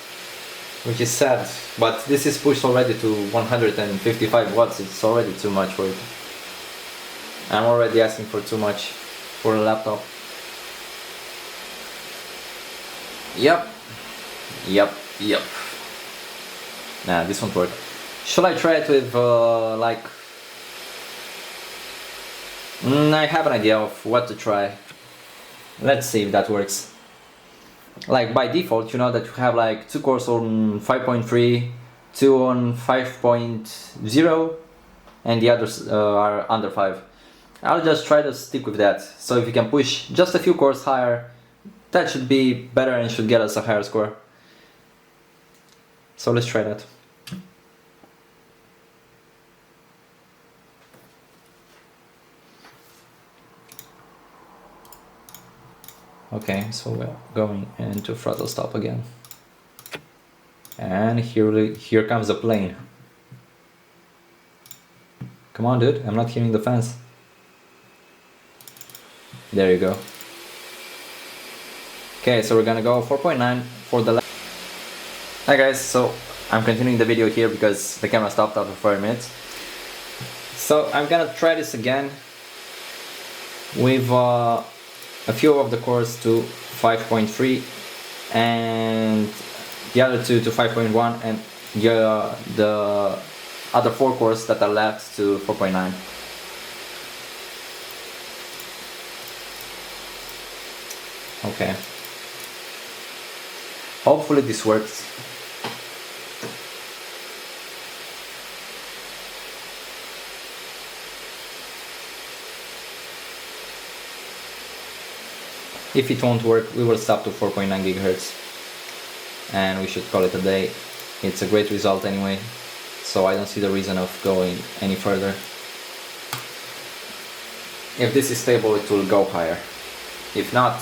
which is sad, but this is pushed already to 155 watts, it's already too much for it. I'm already asking for too much for a laptop. Yep. Nah, this won't work. Should I try it with I have an idea of what to try. Let's see if that works. Like by default, you know that you have like 2 cores on 5.3, 2 on 5.0, and the others are under 5. I'll just try to stick with that. So if you can push just a few cores higher, that should be better and should get us a higher score. So let's try that. Okay, so we're going into throttle stop again. And here comes the plane. Come on, dude, I'm not hearing the fans. There you go. Okay, so we're gonna go 4.9 for the left. Hi guys, so I'm continuing the video here because the camera stopped after 4 minutes. So I'm gonna try this again with a few of the cores to 5.3 and the other two to 5.1 and the other 4 cores that are left to 4.9. Okay. Hopefully this works. If it won't work, we will stop to 4.9 GHz and we should call it a day. It's a great result anyway, so I don't see the reason of going any further. If this is stable, it will go higher. If not,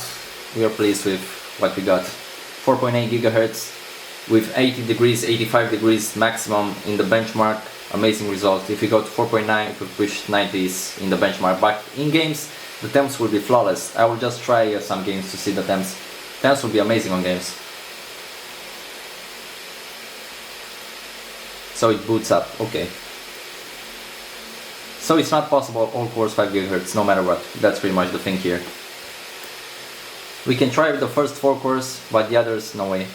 we are pleased with what we got. 4.8 GHz with 80 degrees, 85 degrees maximum in the benchmark. Amazing result. If we go to 4.9, if we push 90s in the benchmark, but in games the temps will be flawless. I will just try some games to see the temps. Temps will be amazing on games. So it boots up, okay. So it's not possible all cores 5 GHz no matter what. That's pretty much the thing here. We can try with the first 4 cores, but the others, no way.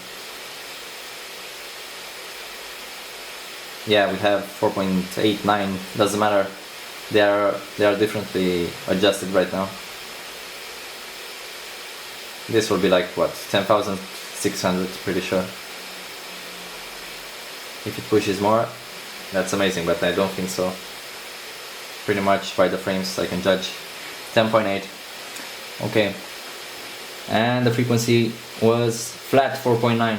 Yeah, we have 4.89, doesn't matter. They are differently adjusted right now. This will be like what, 10,600, pretty sure. If it pushes more, that's amazing, but I don't think so. Pretty much by the frames I can judge. 10.8. Okay. And the frequency was flat 4.9.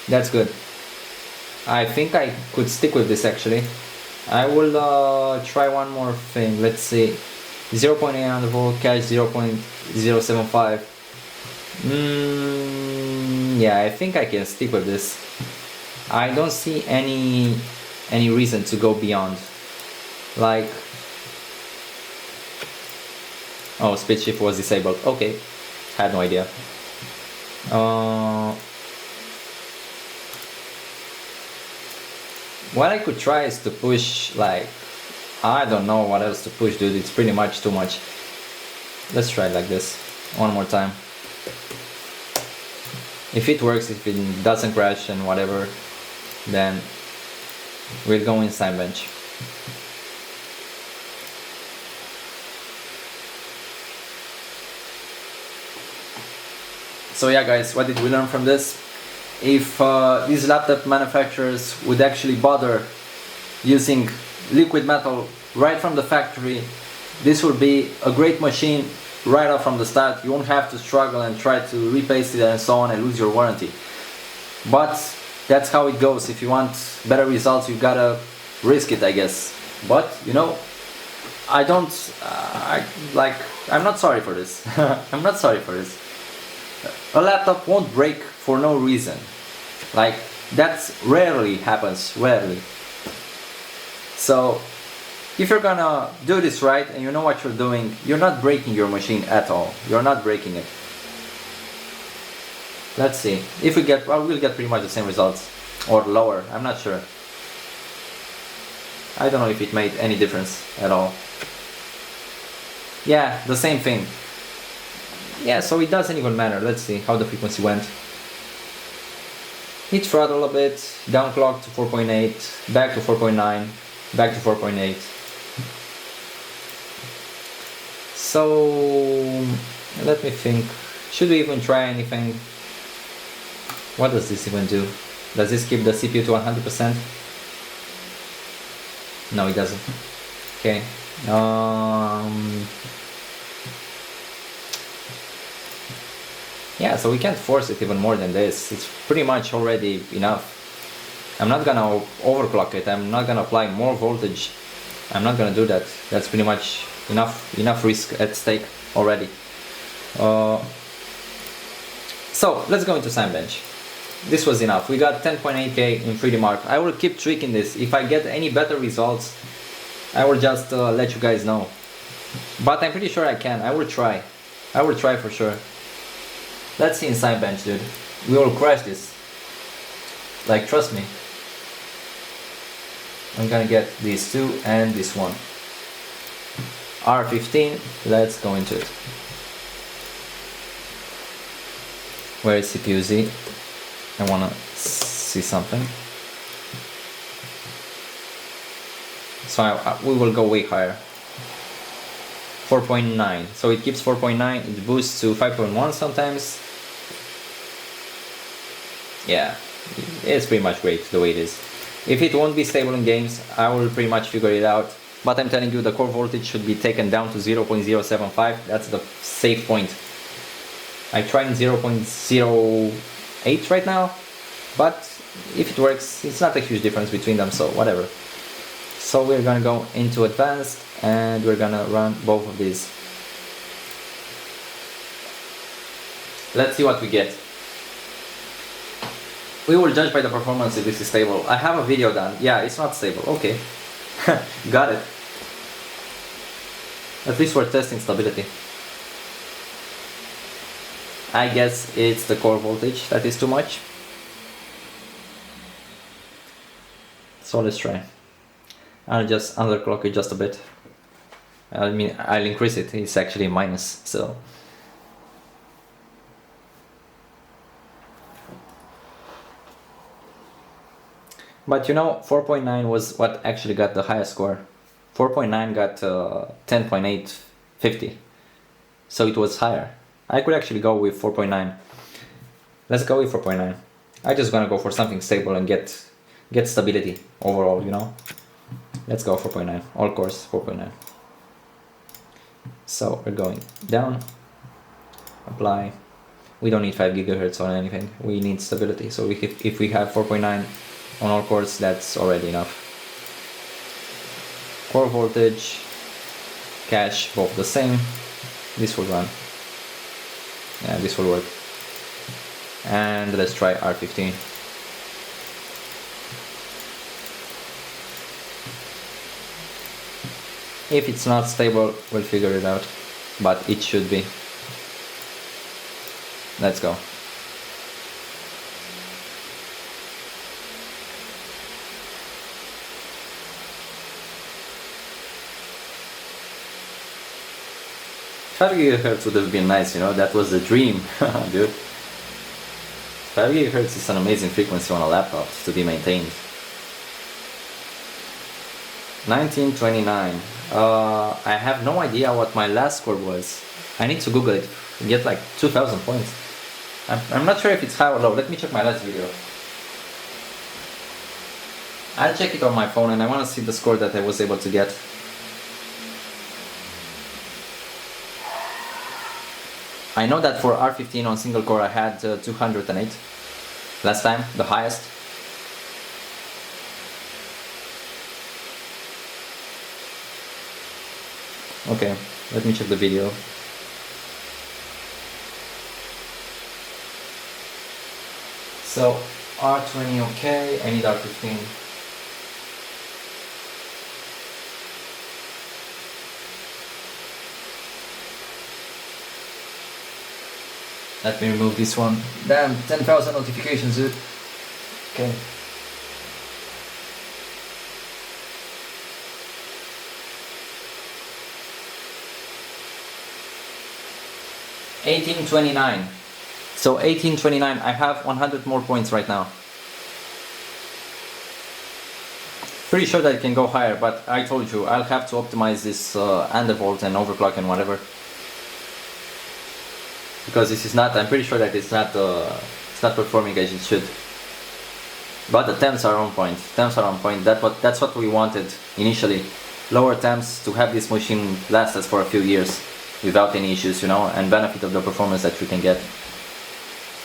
That's good. I think I could stick with this actually. I will try one more thing. Let's see. 0.8 undervolt, cache 0.075. Yeah, I think I can stick with this. I don't see any reason to go beyond. Like, oh, speed shift was disabled. Okay, had no idea. What I could try is to push, like, I don't know what else to push, dude. It's pretty much too much. Let's try it like this one more time. If it works, if it doesn't crash and whatever, then we'll go in side bench. So yeah guys, what did we learn from this? If these laptop manufacturers would actually bother using liquid metal right from the factory, this would be a great machine right off from the start. You won't have to struggle and try to repaste it and so on and lose your warranty. But that's how it goes. If you want better results, you gotta risk it, I guess. But you know, I'm not sorry for this. I'm not sorry for this. A laptop won't break for no reason. Like, that rarely happens, rarely. So if you're gonna do this right and you know what you're doing, you're not breaking your machine at all. You're not breaking it. Let's see. If we get, well, we'll get pretty much the same results or lower. I'm not sure. I don't know if it made any difference at all. Yeah, the same thing. Yeah, so it doesn't even matter. Let's see how the frequency went. It throttled a bit, downclocked to 4.8, back to 4.9, back to 4.8. So let me think. Should we even try anything? What does this even do? Does this keep the CPU to 100%? No, it doesn't. Okay. Yeah, so we can't force it even more than this. It's pretty much already enough. I'm not gonna overclock it. I'm not gonna apply more voltage. I'm not gonna do that. That's pretty much enough risk at stake already. So let's go into Signbench. This was enough. We got 10.8K in 3DMark. I will keep tweaking this. If I get any better results, I will just let you guys know. But I'm pretty sure I can. I will try. I will try for sure. Let's see in Signbench, dude. We will crash this. Like, trust me. I'm gonna get these two and this one. R15, let's go into it. Where is CPU Z? I wanna see something. So we will go way higher. 4.9. So it keeps 4.9, it boosts to 5.1 sometimes. Yeah, it's pretty much great the way it is. If it won't be stable in games, I will pretty much figure it out. but I'm telling you the core voltage should be taken down to 0.075. That's the safe point. I tried 0.08 right now, but if it works, it's not a huge difference between them, so whatever. So we're gonna go into advanced and we're gonna run both of these. Let's see what we get. We will judge by the performance if this is stable. I have a video done. Yeah, it's not stable. Okay. Got it. At least we're testing stability. I guess it's the core voltage that is too much. So let's try. I'll just underclock it just a bit. I mean, I'll increase it. It's actually minus, so. But you know, 4.9 was what actually got the highest score. 4.9 got 10.850. So it was higher. I could actually go with 4.9. Let's go with 4.9. I'm just gonna go for something stable and get stability overall, you know. Let's go 4.9. All cores 4.9. So we're going down. Apply. We don't need 5 GHz or anything. We need stability. So if we have 4.9 on all cores, that's already enough. Core voltage, cache, both the same. This will run. Yeah, this will work. And let's try R15. If it's not stable, we'll figure it out, but it should be. Let's go. Five GHz would have been nice, you know, that was the dream, dude. 5 GHz is an amazing frequency on a laptop to be maintained. 1929. I have no idea what my last score was. I need to Google it and get like 2000 points. I'm not sure if it's high or low. Let me check my last video. I'll check it on my phone and I want to see the score that I was able to get. I know that for R15 on single core I had 208 last time, the highest. Okay, let me check the video. So R20 okay, I need R15. Let me remove this one. Damn, 10,000 notifications, dude. Okay. $18.29. So $18.29. I have 100 more points right now. Pretty sure that it can go higher, but I told you I'll have to optimize this undervolt and overclock and whatever. Because this is not, I'm pretty sure that it's not performing as it should. But the temps are on point. Temps are on point. That's what we wanted initially. Lower temps to have this machine last us for a few years without any issues, you know, and benefit of the performance that we can get.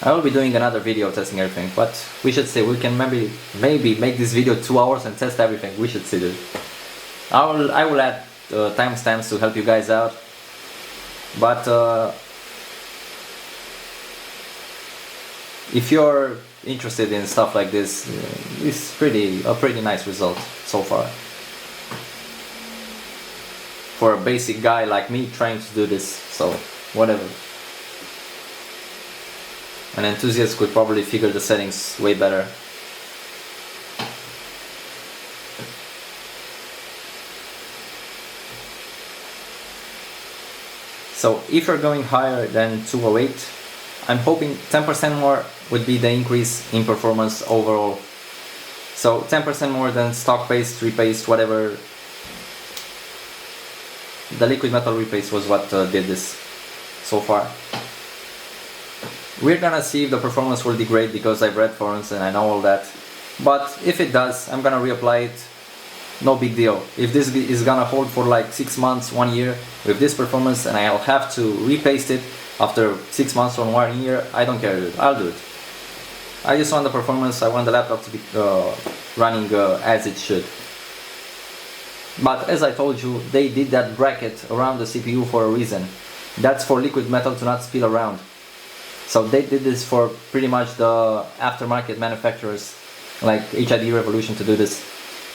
I will be doing another video testing everything, but we should see. We can maybe make this video 2 hours and test everything. We should see, dude. I will add timestamps to help you guys out. But if you're interested in stuff like this, it's a pretty nice result so far. For a basic guy like me trying to do this, so whatever. An enthusiast could probably figure the settings way better. So if you're going higher than 208, I'm hoping 10% more would be the increase in performance overall. So 10% more than stock paste, repaste, whatever. The liquid metal repaste was what did this so far. We're gonna see if the performance will degrade because I've read forums and I know all that. But if it does, I'm gonna reapply it no big deal. If this is gonna hold for like 6 months, 1 year with this performance, and I'll have to repaste it after 6 months or 1 year, I don't care, dude. I'll do it. I just want the performance, I want the laptop to be running as it should. But as I told you, they did that bracket around the CPU for a reason. That's for liquid metal to not spill around. So they did this for pretty much the aftermarket manufacturers like HID Revolution to do this.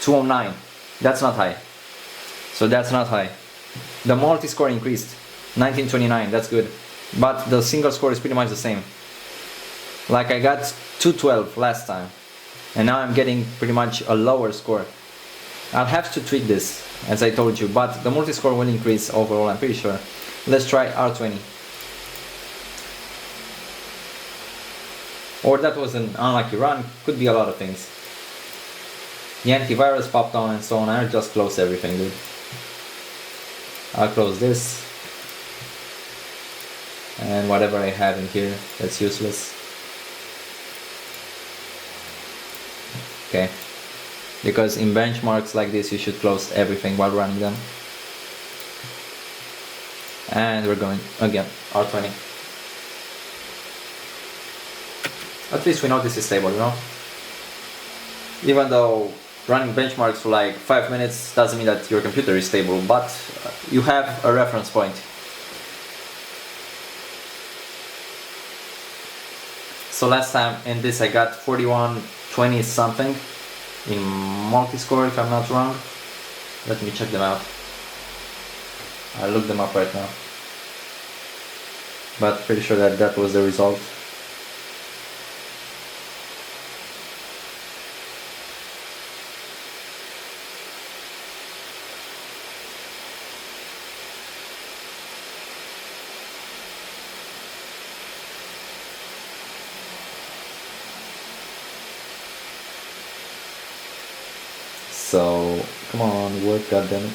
209, that's not high. So that's not high. The multi-score increased, 1929, that's good. But the single score is pretty much the same. Like I got 212 last time, and now I'm getting pretty much a lower score. I'll have to tweak this, as I told you, but the multi-score will increase overall, I'm pretty sure. Let's try R20. Or that was an unlucky run, could be a lot of things. The antivirus popped on and so on. I'll just close everything, dude. I'll close this. And whatever I have in here, that's useless. Okay. Because in benchmarks like this, you should close everything while running them. And we're going again, R20. At least we know this is stable, you know? Even though running benchmarks for like 5 minutes doesn't mean that your computer is stable, but you have a reference point. So last time in this I got 4120 something in multi-score, if I'm not wrong. Let me check them out. I'll look them up right now. But pretty sure that that was the result. So, come on, work, goddammit.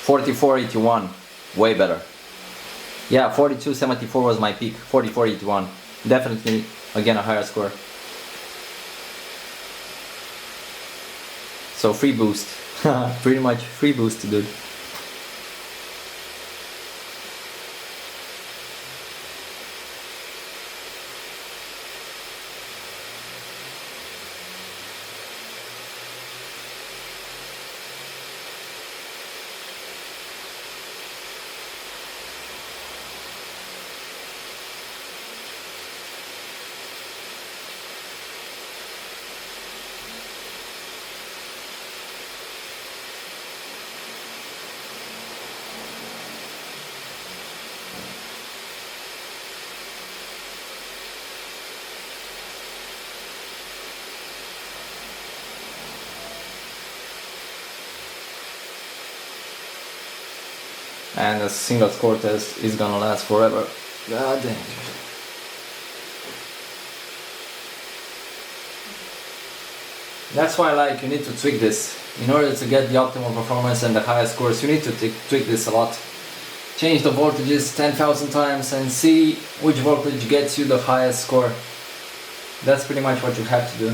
$44.81, way better. Yeah, 42.74 was my peak. 44.81, definitely again a higher score. So free boost. Pretty much free boost, dude. And a single score test is gonna last forever. God damn. That's why, like, you need to tweak this. In order to get the optimal performance and the highest scores, you need to tweak this a lot. Change the voltages 10,000 times and see which voltage gets you the highest score. That's pretty much what you have to do.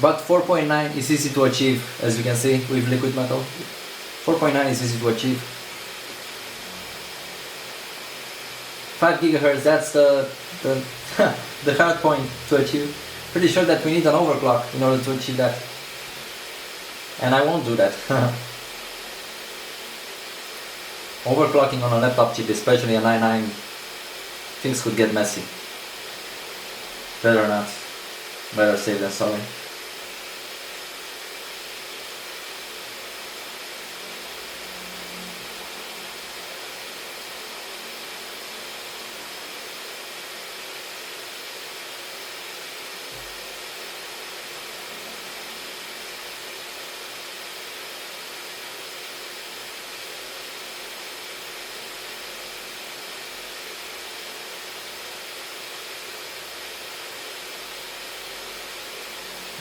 But 4.9 is easy to achieve, as you can see, with liquid metal. 4.9 is easy to achieve. 5 GHz, that's the the hard point to achieve. Pretty sure that we need an overclock in order to achieve that. And I won't do that. Overclocking on a laptop chip, especially a 9.9, things could get messy. Better not. Better safe than sorry.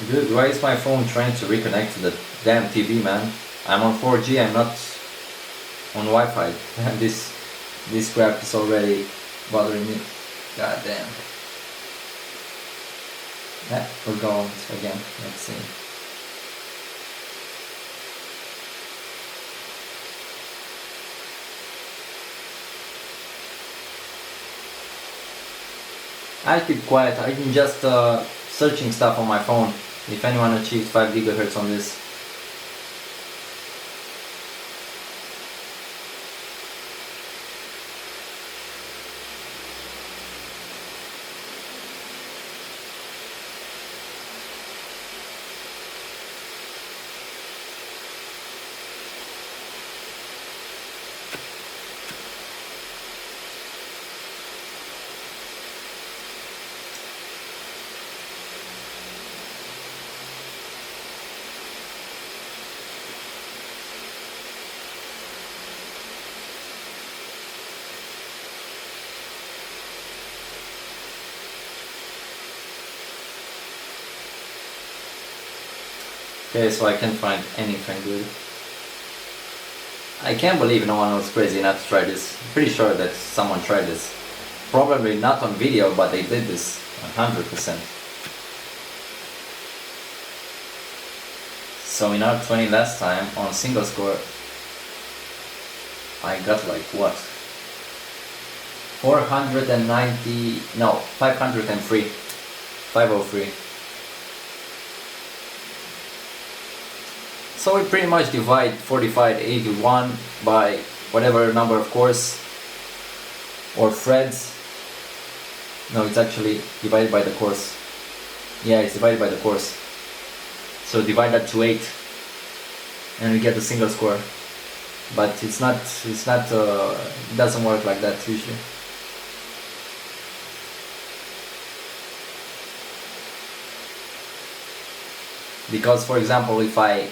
Dude, why is my phone trying to reconnect to the damn TV, man? I'm on 4G, I'm not on Wi-Fi. This crap is already bothering me. God damn. Yeah, we're going again. Let's see. I'll keep quiet. I'm just searching stuff on my phone. If anyone achieved 5 GHz on this. Okay, so I can't find anything good. I can't believe no one was crazy enough to try this. I'm pretty sure that someone tried this. Probably not on video, but they did this 100%. So in R20 last time, on single score, I got like what? 490, no, 503. 503. So we pretty much divide 4581 by whatever number of cores or threads. No, it's actually divided by the cores. Yeah, it's divided by the cores. So divide that to 8 and we get the single score. But it doesn't work like that usually. Because, for example, if I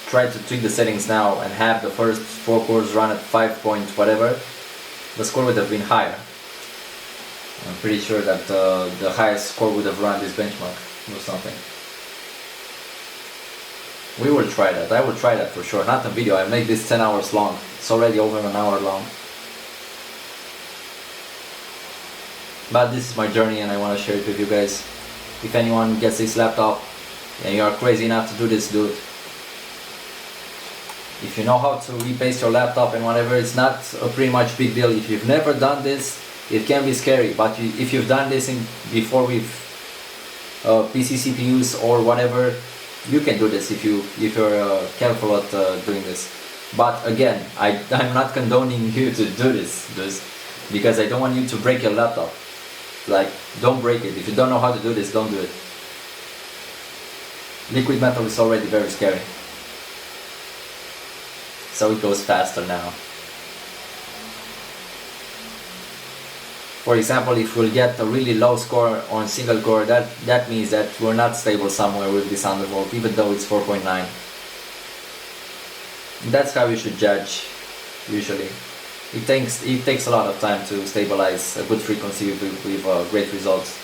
try to tweak the settings now and have the first 4 cores run at 5 point whatever, the score would have been higher. I'm pretty sure that the highest score would have run this benchmark or something. We will try that. I will try that for sure. Not a video. I made this 10 hours long. It's already over an hour long. But this is my journey and I want to share it with you guys. If anyone gets this laptop and you are crazy enough to do this, do it. If you know how to repaste your laptop and whatever, it's not a pretty much big deal. If you've never done this, it can be scary. But if you've done this before with PC CPUs or whatever, you can do this if you're careful at doing this. But again, I'm not condoning you to do this because I don't want you to break your laptop. Like, don't break it. If you don't know how to do this, don't do it. Liquid metal is already very scary. So it goes faster now. For example, if we'll get a really low score on single core, that means that we're not stable somewhere with this undervolt, even though it's 4.9. That's how you should judge, usually. It takes a lot of time to stabilize a good frequency with great results.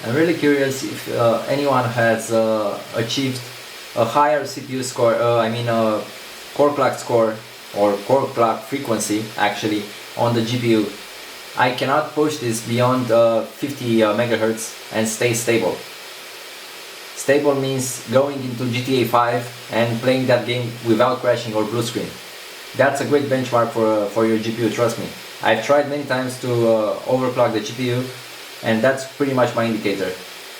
I'm really curious if anyone has achieved a higher CPU score, core clock score or core clock frequency actually on the GPU. I cannot push this beyond 50 megahertz and stay stable. Stable means going into GTA 5 and playing that game without crashing or blue screen. That's a great benchmark for your GPU, trust me. I've tried many times to overclock the GPU, and that's pretty much my indicator.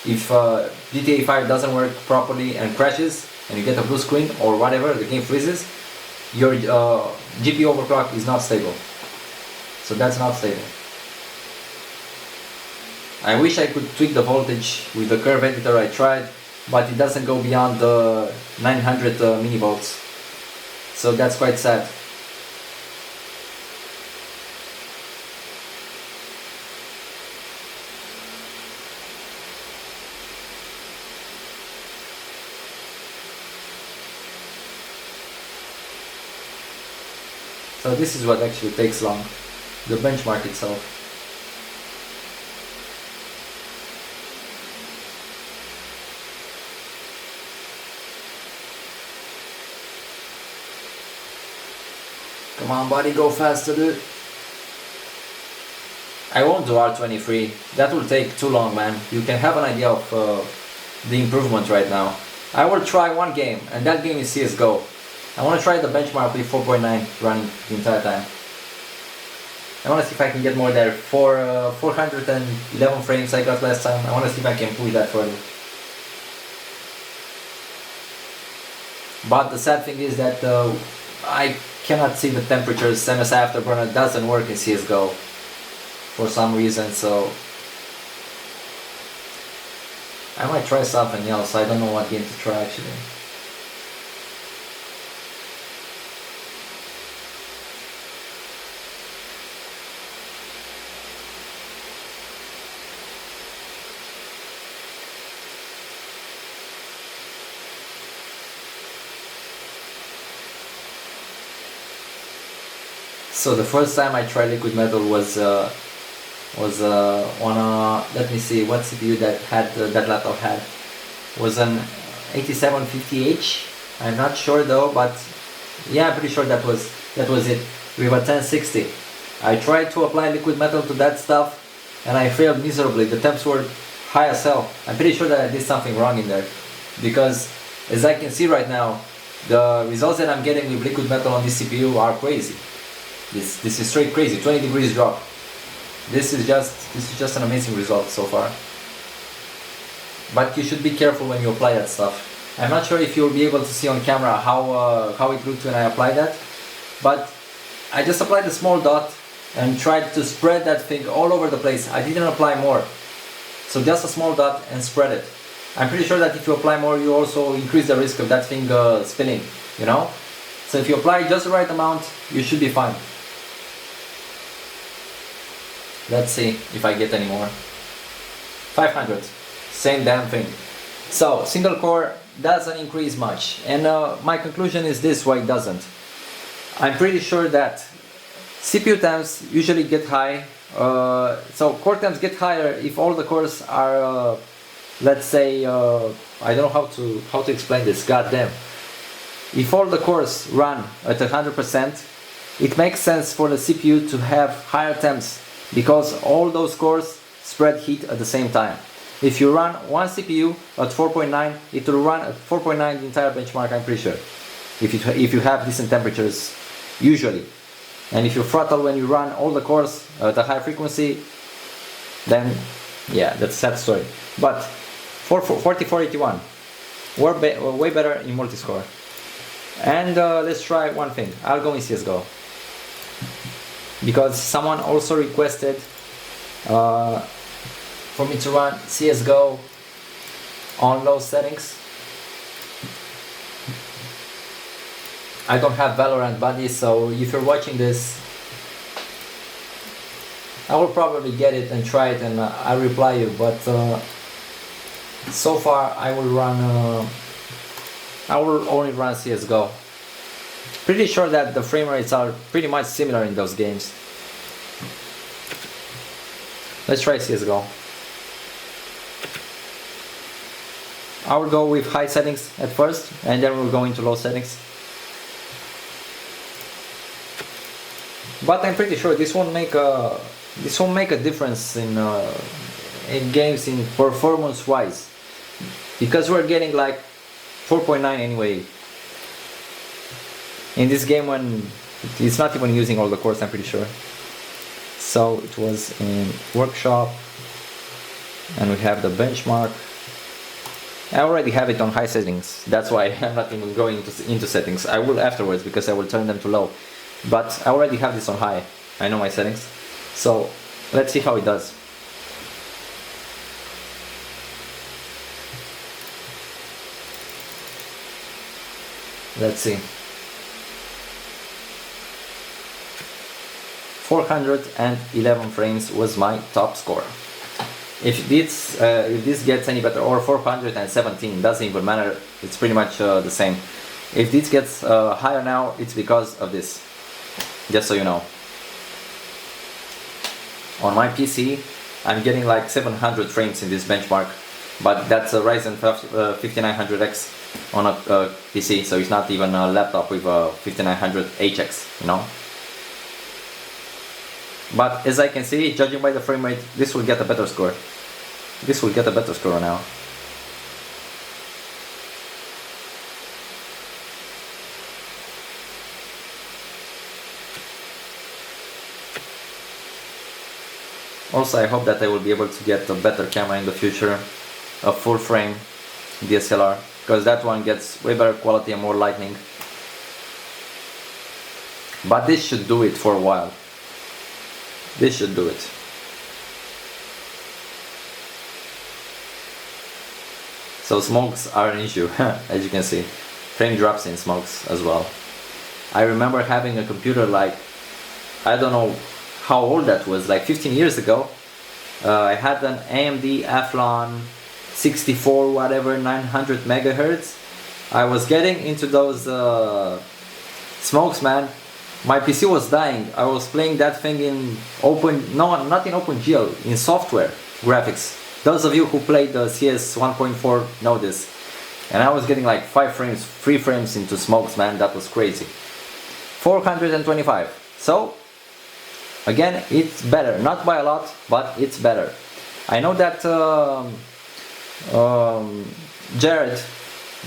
If GTA 5 doesn't work properly and crashes, and you get a blue screen or whatever, the game freezes, your GPU overclock is not stable. So that's not stable. I wish I could tweak the voltage with the curve editor I tried, but it doesn't go beyond the 900 millivolts. So that's quite sad. So this is what actually takes long. the benchmark itself. Come on, buddy, go faster, dude. I won't do R23. That will take too long, man. You can have an idea of the improvement right now. I will try one game, and that game is Csgo. I want to try the benchmark with 4.9 running the entire time. I want to see if I can get more there. For 411 frames I got last time, I want to see if I can push that further. But the sad thing is that I cannot see the temperatures. MSI Afterburner doesn't work in Csgo for some reason, so I might try something else. I don't know what game to try actually. So the first time I tried liquid metal was on a, let me see what CPU that laptop had, was an 8750H. I'm not sure though, but yeah, I'm pretty sure that was it. With a 1060. I tried to apply liquid metal to that stuff and I failed miserably. The temps were high as hell. I'm pretty sure that I did something wrong in there, because as I can see right now, the results that I'm getting with liquid metal on this CPU are crazy. This is straight crazy. 20 degrees drop. This is just an amazing result so far. But you should be careful when you apply that stuff. I'm not sure if you'll be able to see on camera how it looked when I applied that, but I just applied a small dot and tried to spread that thing all over the place. I didn't apply more. So just a small dot and spread it. I'm pretty sure that if you apply more, you also increase the risk of that thing spilling, you know? So if you apply just the right amount, you should be fine. Let's see if I get any more. 500, same damn thing. So single core doesn't increase much, and my conclusion is this: why it doesn't. I'm pretty sure that CPU temps usually get high. So core temps get higher if all the cores are, let's say, I don't know how to explain this. Goddamn. If all the cores run at 100%, it makes sense for the CPU to have higher temps, because all those cores spread heat at the same time. If you run one CPU at 4.9, it will run at 4.9 the entire benchmark, I'm pretty sure. If you have decent temperatures, usually. And if you throttle when you run all the cores at a high frequency, then yeah, that's a sad story. But 4481, way better in multi-score. And let's try one thing. I'll go in Csgo, because someone also requested for me to run Csgo on low settings. I don't have Valorant buddy, so if you're watching this, I will probably get it and try it, and I'll reply you. But so far I will only run Csgo. Pretty sure that the frame rates are pretty much similar in those games. Let's try Csgo. I will go with high settings at first, and then we'll go into low settings. But I'm pretty sure this won't make a difference in games in performance wise, because we're getting like 4.9 anyway in this game, when it's not even using all the cores, I'm pretty sure. So it was in workshop, and we have the benchmark. I already have it on high settings, that's why I'm not even going into settings. I will afterwards, because I will turn them to low. But I already have this on high. I know my settings. So let's see how it does. Let's see. 411 frames was my top score. If this gets any better, or 417, doesn't even matter. It's pretty much the same. If this gets higher now, it's because of this. Just so you know. On my PC, I'm getting like 700 frames in this benchmark, but that's a Ryzen 5900X on a PC, so it's not even a laptop with a 5900HX, you know. But as I can see, judging by the frame rate, this will get a better score. This will get a better score now. Also, I hope that I will be able to get a better camera in the future, a full frame DSLR, because that one gets way better quality and more lighting. But this should do it for a while. This should do it. So smokes are an issue, as you can see. Frame drops in smokes as well. I remember having a computer like, I don't know how old that was, like 15 years ago. I had an AMD Athlon 64 whatever 900 megahertz. I was getting into those smokes, man. My PC was dying. I was playing that thing in not in OpenGL, in software graphics. Those of you who played the CS 1.4 know this. And I was getting like 5 frames, 3 frames into smokes, man. That was crazy. 425. So again, it's better. Not by a lot, but it's better. I know that Jared,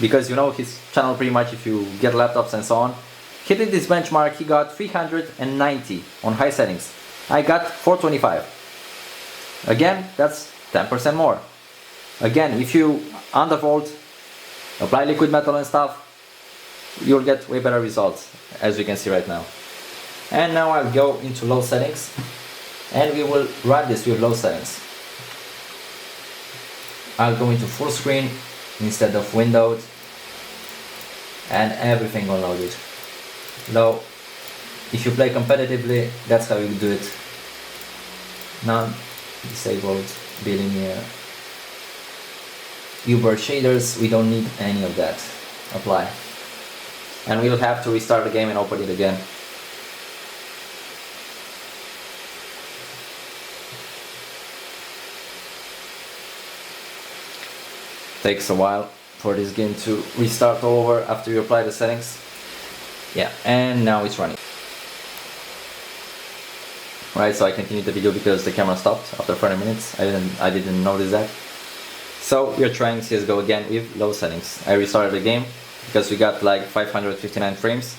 because you know his channel pretty much if you get laptops and so on, he did this benchmark. He got 390 on high settings. I got 425. Again, that's 10% more. Again, if you undervolt, apply liquid metal and stuff, you'll get way better results, as you can see right now. And now I'll go into low settings, and we will run this with low settings. I'll go into full screen instead of windowed, and everything on loaded. Low. If you play competitively, that's how you do it. None, disabled, bilinear. Uber shaders, we don't need any of that. Apply. And we'll have to restart the game and open it again. Takes a while for this game to restart all over after you apply the settings. Yeah, and now it's running. Right, so I continued the video because the camera stopped after 40 minutes. I didn't notice that. So we're trying Csgo again with low settings. I restarted the game because we got like 559 frames,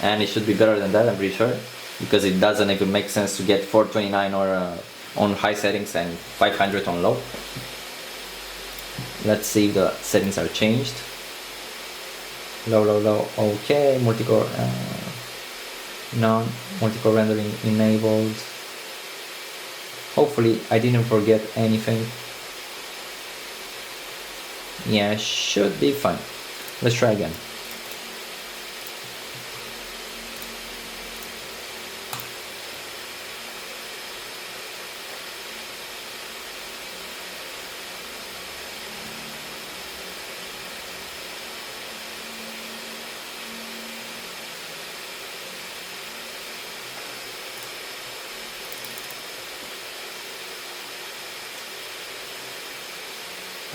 and it should be better than that, I'm pretty sure, because it doesn't even make sense to get 429 or on high settings and 500 on low. Let's see if the settings are changed. Low, low, low. Okay, multicore. None. Multicore rendering enabled. Hopefully I didn't forget anything. Yeah, should be fine. Let's try again.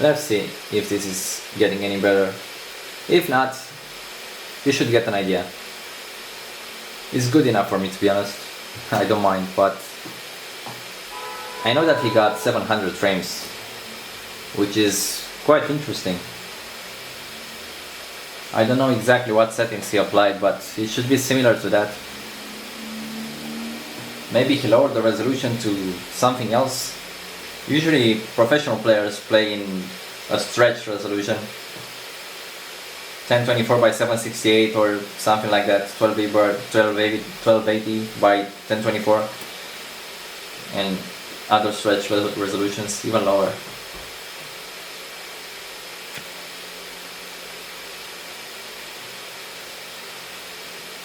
Let's see if this is getting any better. If not, you should get an idea. It's good enough for me, to be honest. I don't mind, but I know that he got 700 frames, which is quite interesting. I don't know exactly what settings he applied, but it should be similar to that. Maybe he lowered the resolution to something else. Usually professional players play in a stretch resolution, 1024 by 768 or something like that, 1280 by 1024, and other stretch resolutions even lower.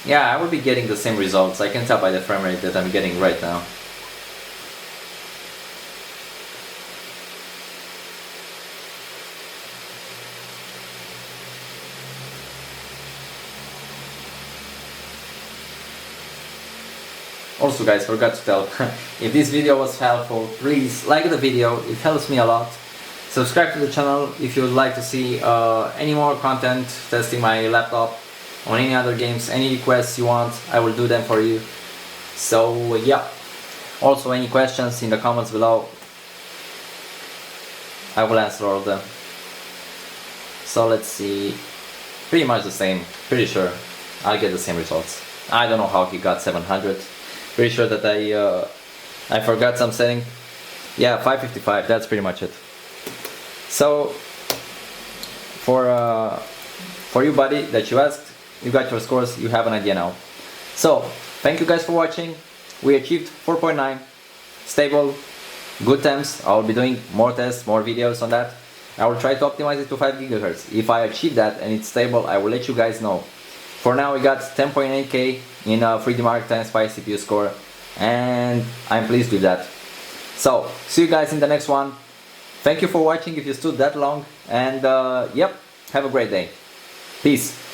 Yeah, I will be getting the same results. I can tell by the frame rate that I'm getting right now. Also guys, forgot to tell, if this video was helpful, please like the video, it helps me a lot. Subscribe to the channel if you would like to see any more content testing my laptop on any other games. Any requests you want, I will do them for you. So yeah, also any questions in the comments below, I will answer all of them. So let's see, pretty much the same, pretty sure I'll get the same results. I don't know how he got 700. Pretty sure that I forgot some setting. Yeah, 555, that's pretty much it. So for you buddy that you asked, you got your scores, you have an idea now. So thank you guys for watching. We achieved 4.9, stable, good temps. I will be doing more tests, more videos on that. I will try to optimize it to 5 GHz. If I achieve that and it's stable, I will let you guys know. For now we got 10.8K in 3DMark times 5 CPU score, and I'm pleased with that. So see you guys in the next one. Thank you for watching if you stood that long, and yep, have a great day. Peace.